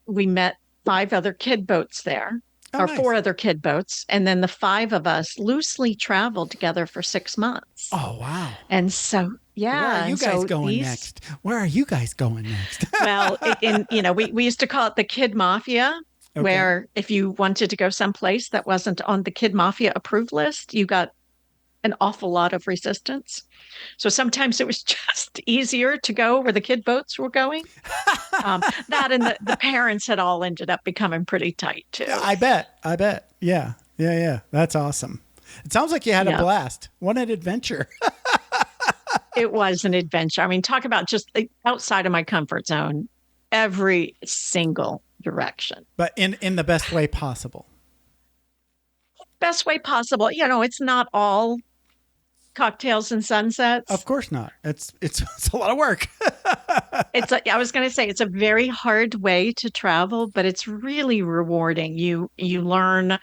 we met 5 other kid boats there. Or nice. 4 other kid boats. And then the 5 of us loosely traveled together for 6 months. Oh, wow. And so, yeah. Where are you guys going next? Where are you guys going next? Well, we used to call it the Kid Mafia, where if you wanted to go someplace that wasn't on the Kid Mafia approved list, you got an awful lot of resistance. So sometimes it was just easier to go where the kid boats were going. That and the parents had all ended up becoming pretty tight too. I bet. Yeah. That's awesome. It sounds like you had a blast. What an adventure. It was an adventure. I mean, talk about just outside of my comfort zone, every single direction. But in the best way possible. Best way possible. It's not all cocktails and sunsets. Of course not. It's a lot of work. I was going to say it's a very hard way to travel, but it's really rewarding. You learn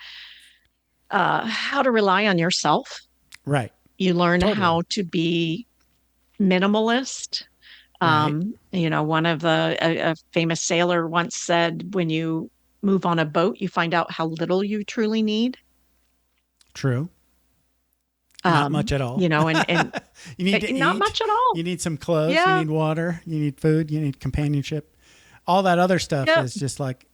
how to rely on yourself. Right. You learn how to be minimalist. Right. One of a famous sailor once said, when you move on a boat, you find out how little you truly need. True. Not much at all. And you need to not eat. Much at all. You need some clothes. Yeah. You need water. You need food. You need companionship. All that other stuff is just like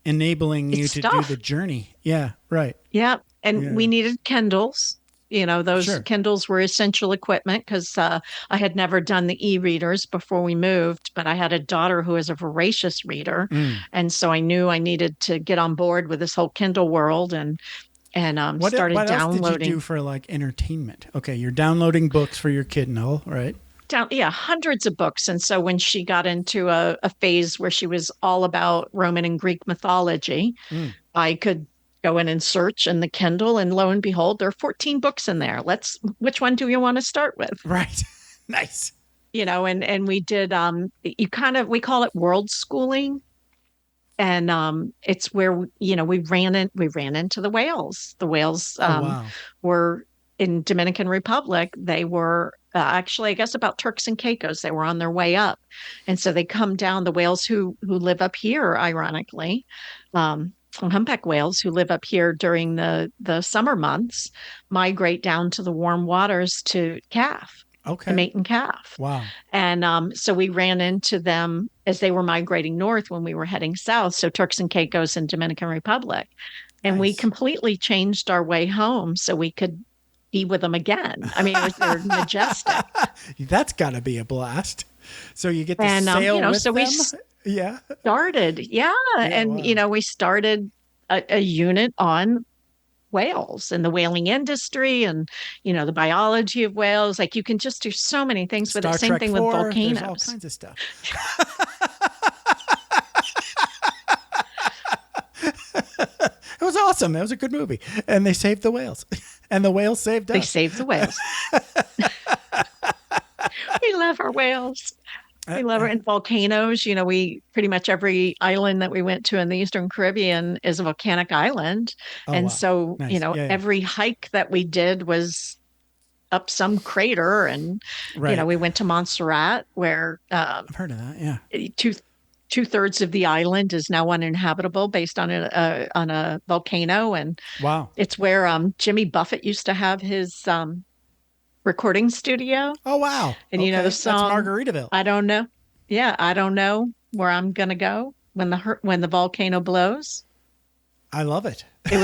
enabling you to do the journey. Yeah. Right. Yeah. And we needed Kindles. Those Kindles were essential equipment because I had never done the e-readers before we moved, but I had a daughter who is a voracious reader. And so I knew I needed to get on board with this whole Kindle world and started downloading. What else did you do for like entertainment? Okay, you're downloading books for your Kindle, right? Hundreds of books. And so when she got into a phase where she was all about Roman and Greek mythology, I could go in and search in the Kindle, and lo and behold, there are 14 books in there. Which one do you want to start with? Right. Nice. And we did, we call it world schooling. And it's where, we ran into the whales. The whales were in Dominican Republic. They were actually, I guess, about Turks and Caicos. They were on their way up. And so they come down, the whales who live up here, ironically, humpback whales who live up here during the summer months migrate down to the warm waters to calf. Okay. To mate and calf. Wow. And so we ran into them as they were migrating north when we were heading south. So Turks and Caicos and Dominican Republic. And we completely changed our way home so we could be with them again. I mean, they're majestic. That's got to be a blast. So you get to sail with so them? We started. We started a unit on whales and the whaling industry and, the biology of whales. Like you can just do so many things with it. Same thing with volcanoes. There's all kinds of stuff. It was awesome. It was a good movie. And they saved the whales. And the whales saved us. They saved the whales. We love our whales. We love her. And volcanoes. We pretty much every island that we went to in the Eastern Caribbean is a volcanic island. So, nice. Every hike that we did was up some crater. And, we went to Montserrat where I've heard of that. Yeah. Two-thirds of the island is now uninhabitable based on a volcano. And wow. It's where Jimmy Buffett used to have his recording studio. Oh, wow. And the song, that's Margaritaville. I don't know. Yeah, I don't know where I'm going to go when the volcano blows. I love it. It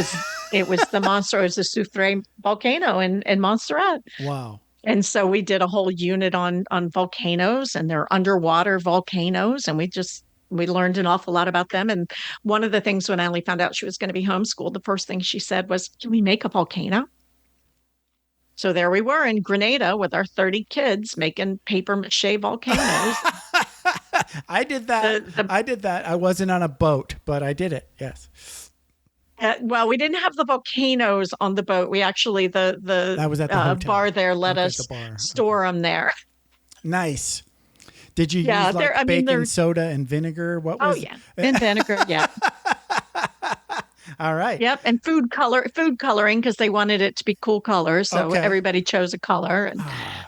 was the monster. It was the Soufrière volcano in Montserrat. Wow. And so we did a whole unit on volcanoes, and they're underwater volcanoes. And we learned an awful lot about them. And one of the things when Allie found out she was going to be homeschooled, the first thing she said was, "Can we make a volcano?" So there we were in Grenada with our 30 kids making paper mache volcanoes. I did that. I wasn't on a boat, but I did it. Yes. Well, we didn't have the volcanoes on the boat. We actually, that was at the bar there let us store them there. Nice. Did you use baking soda and vinegar? What was? Oh yeah, and vinegar. Yeah. All right. Yep, and food coloring because they wanted it to be cool colors, so everybody chose a color.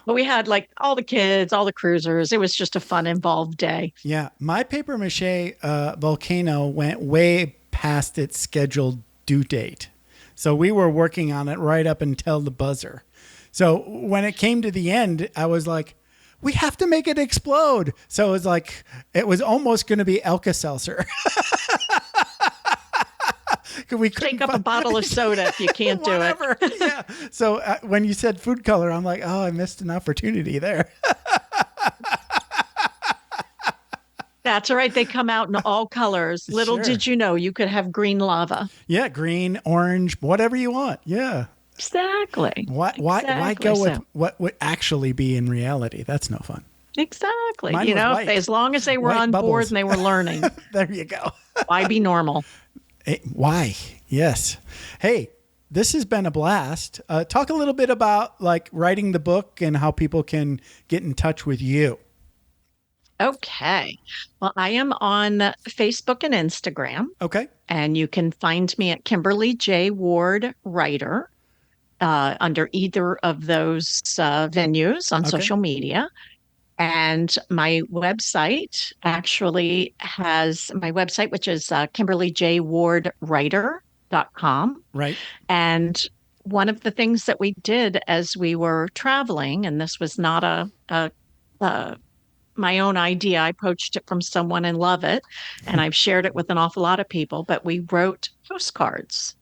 But we had like all the kids, all the cruisers. It was just a fun, involved day. Yeah, my paper mache volcano went way past its scheduled due date, so we were working on it right up until the buzzer. So when it came to the end, I was like, we have to make it explode. So it was almost going to be Alka-Seltzer. We couldn't Take up a bottle of soda if you can't do it. Whatever. Yeah. So when you said food color, I'm like, oh, I missed an opportunity there. That's all right. They come out in all colors. Little Sure. did you know you could have green lava. Yeah, green, orange, whatever you want. Yeah. Exactly. Why Exactly. go with what would actually be in reality? That's no fun. Exactly. Mine You was know, white. as long as they were White on board bubbles. and they were learning, There you go. why be normal? Why? Yes. Hey, this has been a blast. Talk a little bit about like writing the book and how people can get in touch with you. Okay. Well, I am on Facebook and Instagram, Okay. and you can find me at Kimberly J. Ward Writer under either of those venues on Okay. social media. And my website actually has my website, which is KimberlyJWardWriter.com. Right. And one of the things that we did as we were traveling, and this was not my own idea, I poached it from someone and love it, and I've shared it with an awful lot of people, but we wrote postcards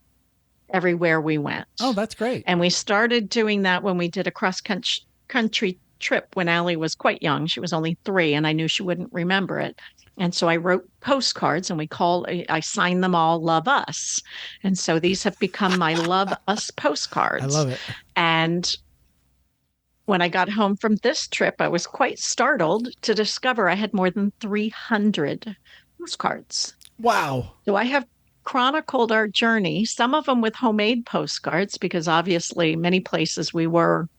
everywhere we went. Oh, that's great. And we started doing that when we did a cross-country trip when Allie was quite young. She was only 3, and I knew she wouldn't remember it. And so I wrote postcards, and I signed them all Love Us. And so these have become my Love Us postcards. I love it. And when I got home from this trip, I was quite startled to discover I had more than 300 postcards. Wow. So I have chronicled our journey, some of them with homemade postcards, because obviously many places we were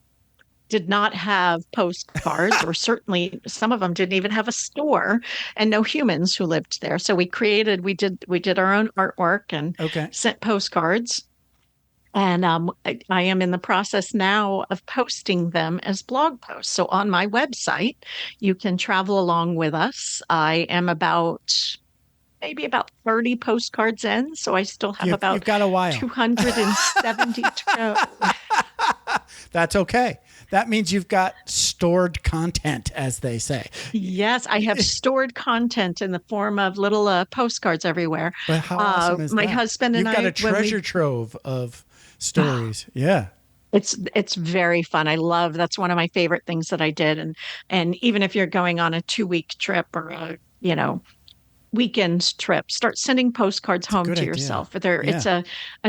did not have postcards, or certainly some of them didn't even have a store and no humans who lived there. So we did our own artwork and sent postcards. And I am in the process now of posting them as blog posts. So on my website, you can travel along with us. I am maybe about 30 postcards in. So I still have You've got a while. 270 to go. That's okay. That means you've got stored content, as they say. Yes, I have stored content in the form of little postcards everywhere. But how awesome is my that? husband and You've got I, a treasure trove of stories. Yeah. It's very fun. That's one of my favorite things that I did. And even if you're going on a 2-week trip or a, weekend trip, start sending postcards home to yourself. It's a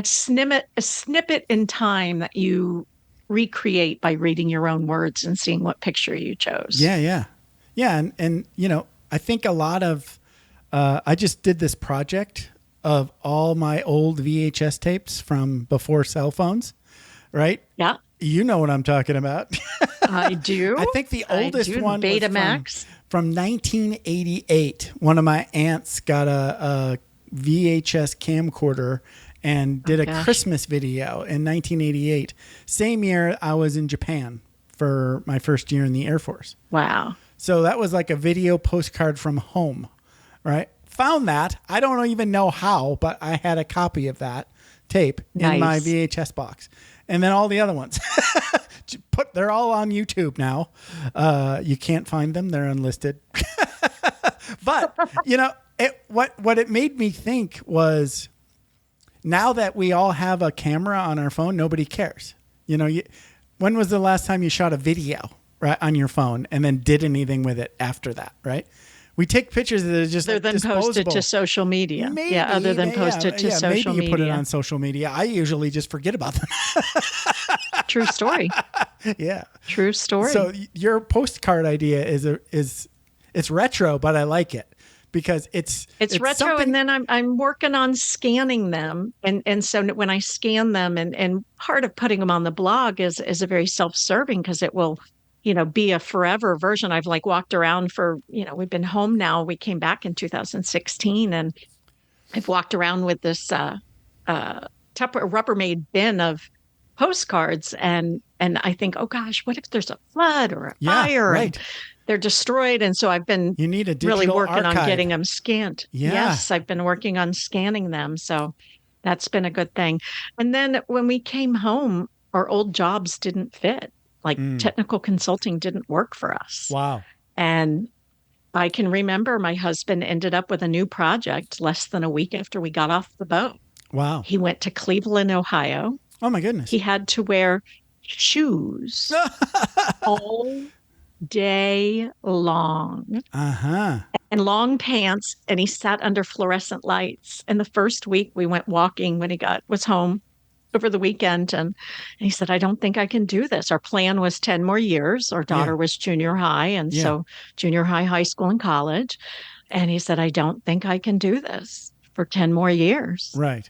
snippet in time that you recreate by reading your own words and seeing what picture you chose. Yeah. And I think a lot of, I just did this project of all my old VHS tapes from before cell phones, right? Yeah. You know what I'm talking about. I do. I think the oldest one Betamax. was from 1988. One of my aunts got a VHS camcorder and did a Christmas video in 1988. Same year I was in Japan for my first year in the Air Force. Wow. So that was like a video postcard from home, right? Found that. I don't even know how, but I had a copy of that tape in my VHS box. And then all the other ones. They're all on YouTube now. You can't find them. They're unlisted. But, what it made me think was, now that we all have a camera on our phone, nobody cares. When was the last time you shot a video, right, on your phone and then did anything with it after that, right? We take pictures that are just other than posted to social media. Maybe, other than posted to social media. Maybe you put it on social media. I usually just forget about them. True story. Yeah. True story. So your postcard idea is retro, but I like it because it's retro. something... And then I'm working on scanning them. And so when I scan them and part of putting them on the blog is a very self-serving, because it will, be a forever version. I've walked around for, we've been home now. We came back in 2016 and I've walked around with this Rubbermaid bin of postcards. And I think, oh gosh, what if there's a flood or a fire? Right. And they're destroyed. And so I've been really working on getting them scanned. Yeah. Yes, I've been working on scanning them. So that's been a good thing. And then when we came home, our old jobs didn't fit. Technical consulting didn't work for us. Wow. And I can remember my husband ended up with a new project less than a week after we got off the boat. Wow. He went to Cleveland, Ohio. Oh my goodness. He had to wear shoes all day long Uh-huh. and long pants. And he sat under fluorescent lights. And the first week we went walking when was home over the weekend. And he said, I don't think I can do this. Our plan was 10 more years. Our daughter was junior high. And so junior high, high school, and college. And he said, I don't think I can do this for 10 more years. Right.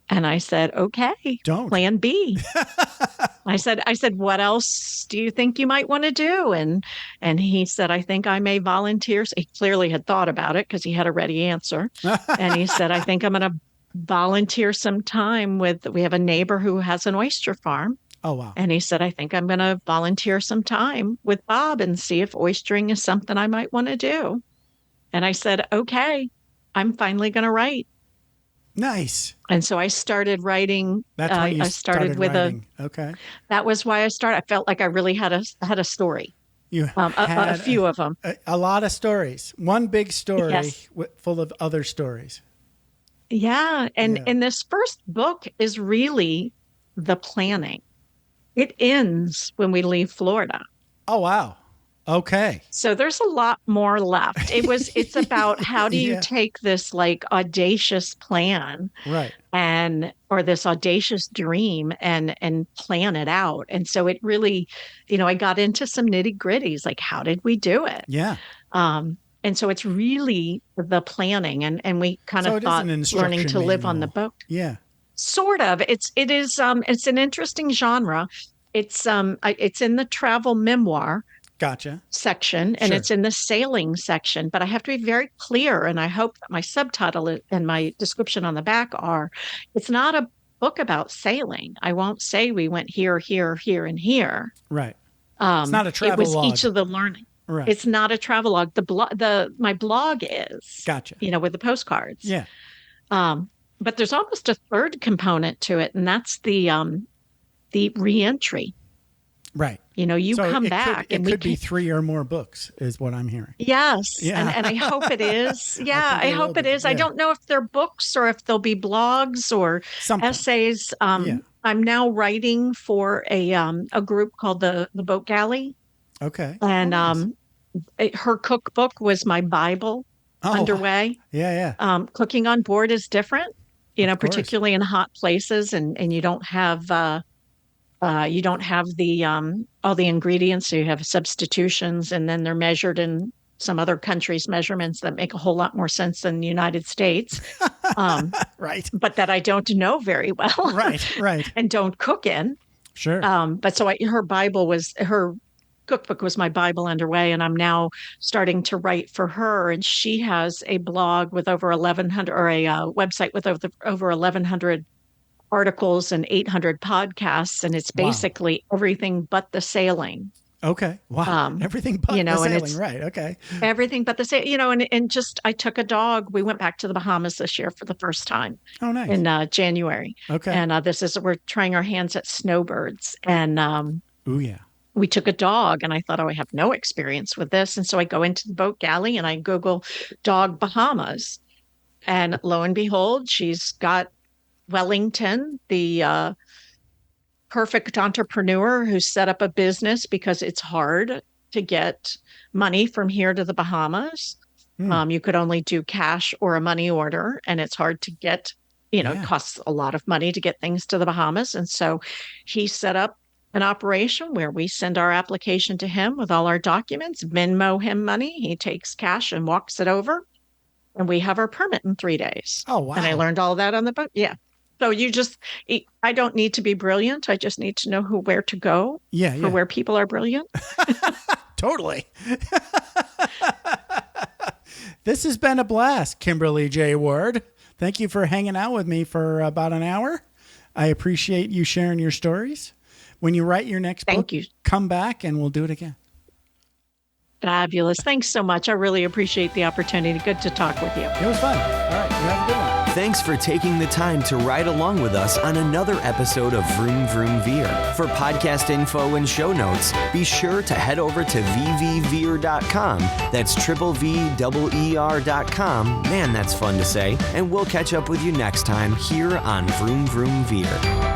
And I said, okay, Don't. plan B. I said, what else do you think you might want to do? And he said, I think I may volunteer. He clearly had thought about it because he had a ready answer. And he said, I think I'm going to volunteer some time we have a neighbor who has an oyster farm. Oh, wow. And he said, I think I'm going to volunteer some time with Bob and see if oystering is something I might want to do. And I said, okay, I'm finally going to write. Nice. And so I started writing. That's when you I started with writing. Okay. That was why I started. I felt like I really had a story. You had a few of them. A lot of stories. One big story Yes. full of other stories. Yeah. And this first book is really the planning. It ends when we leave Florida. Oh, wow. Okay. So there's a lot more left. It's about how do you take this like audacious plan, right, or this audacious dream and plan it out. And so it really, I got into some nitty gritties, like how did we do it? Yeah. And so it's really the planning, and we kind of thought learning to live on the boat. Yeah. Sort of. It's an interesting genre. It's in the travel memoir. Gotcha. Section, and it's in the sailing section, but I have to be very clear, and I hope that my subtitle and my description on the back it's not a book about sailing. I won't say we went here, here, here, and here. Right. It's not a travel log. It was each of the learning. Right. It's not a travel log. My blog is. Gotcha. With the postcards. Yeah. But there's almost a third component to it, and that's the reentry. Right. You so come back. It could be 3 or more books is what I'm hearing. Yes. Yeah. And I hope it is. Yeah, I hope it is. Yeah. I don't know if they're books or if they'll be blogs or essays. I'm now writing for a group called the Boat Galley. Okay. And her cookbook was my Bible underway. Yeah. Cooking on board is different, particularly in hot places, and you don't have the all the ingredients. So you have substitutions, and then they're measured in some other countries' measurements that make a whole lot more sense than the United States. Right. But that I don't know very well. Right. And don't cook in. Sure. But so her cookbook was my Bible underway, and I'm now starting to write for her. And she has a blog with over 1,100, or a website with over 1,100 articles and 800 podcasts, and it's basically everything but the sailing. Okay. Wow. Everything but the sailing. Right. Okay. Everything but the sailing. And just I took a dog. We went back to the Bahamas this year for the first time. Oh, nice. In January. Okay. And we're trying our hands at snowbirds. And ooh, yeah. We took a dog, and I thought, I have no experience with this. And so I go into the Boat Galley and I Google dog Bahamas, and lo and behold, she's got Wellington, the perfect entrepreneur who set up a business because it's hard to get money from here to the Bahamas. You could only do cash or a money order, and it's hard to get, it costs a lot of money to get things to the Bahamas. And so he set up an operation where we send our application to him with all our documents, Venmo him money. He takes cash and walks it over, and we have our permit in 3 days. Oh, wow. And I learned all that on the boat. Yeah. So I don't need to be brilliant. I just need to know where to go for where people are brilliant. Totally. This has been a blast, Kimberly J. Ward. Thank you for hanging out with me for about an hour. I appreciate you sharing your stories. When you write your next book, come back and we'll do it again. Fabulous. Thanks so much. I really appreciate the opportunity. Good to talk with you. It was fun. All right. You have a good one. Thanks for taking the time to ride along with us on another episode of Vroom Vroom Veer. For podcast info and show notes, be sure to head over to vvveer.com. That's VVER.com. Man, that's fun to say. And we'll catch up with you next time here on Vroom Vroom Veer.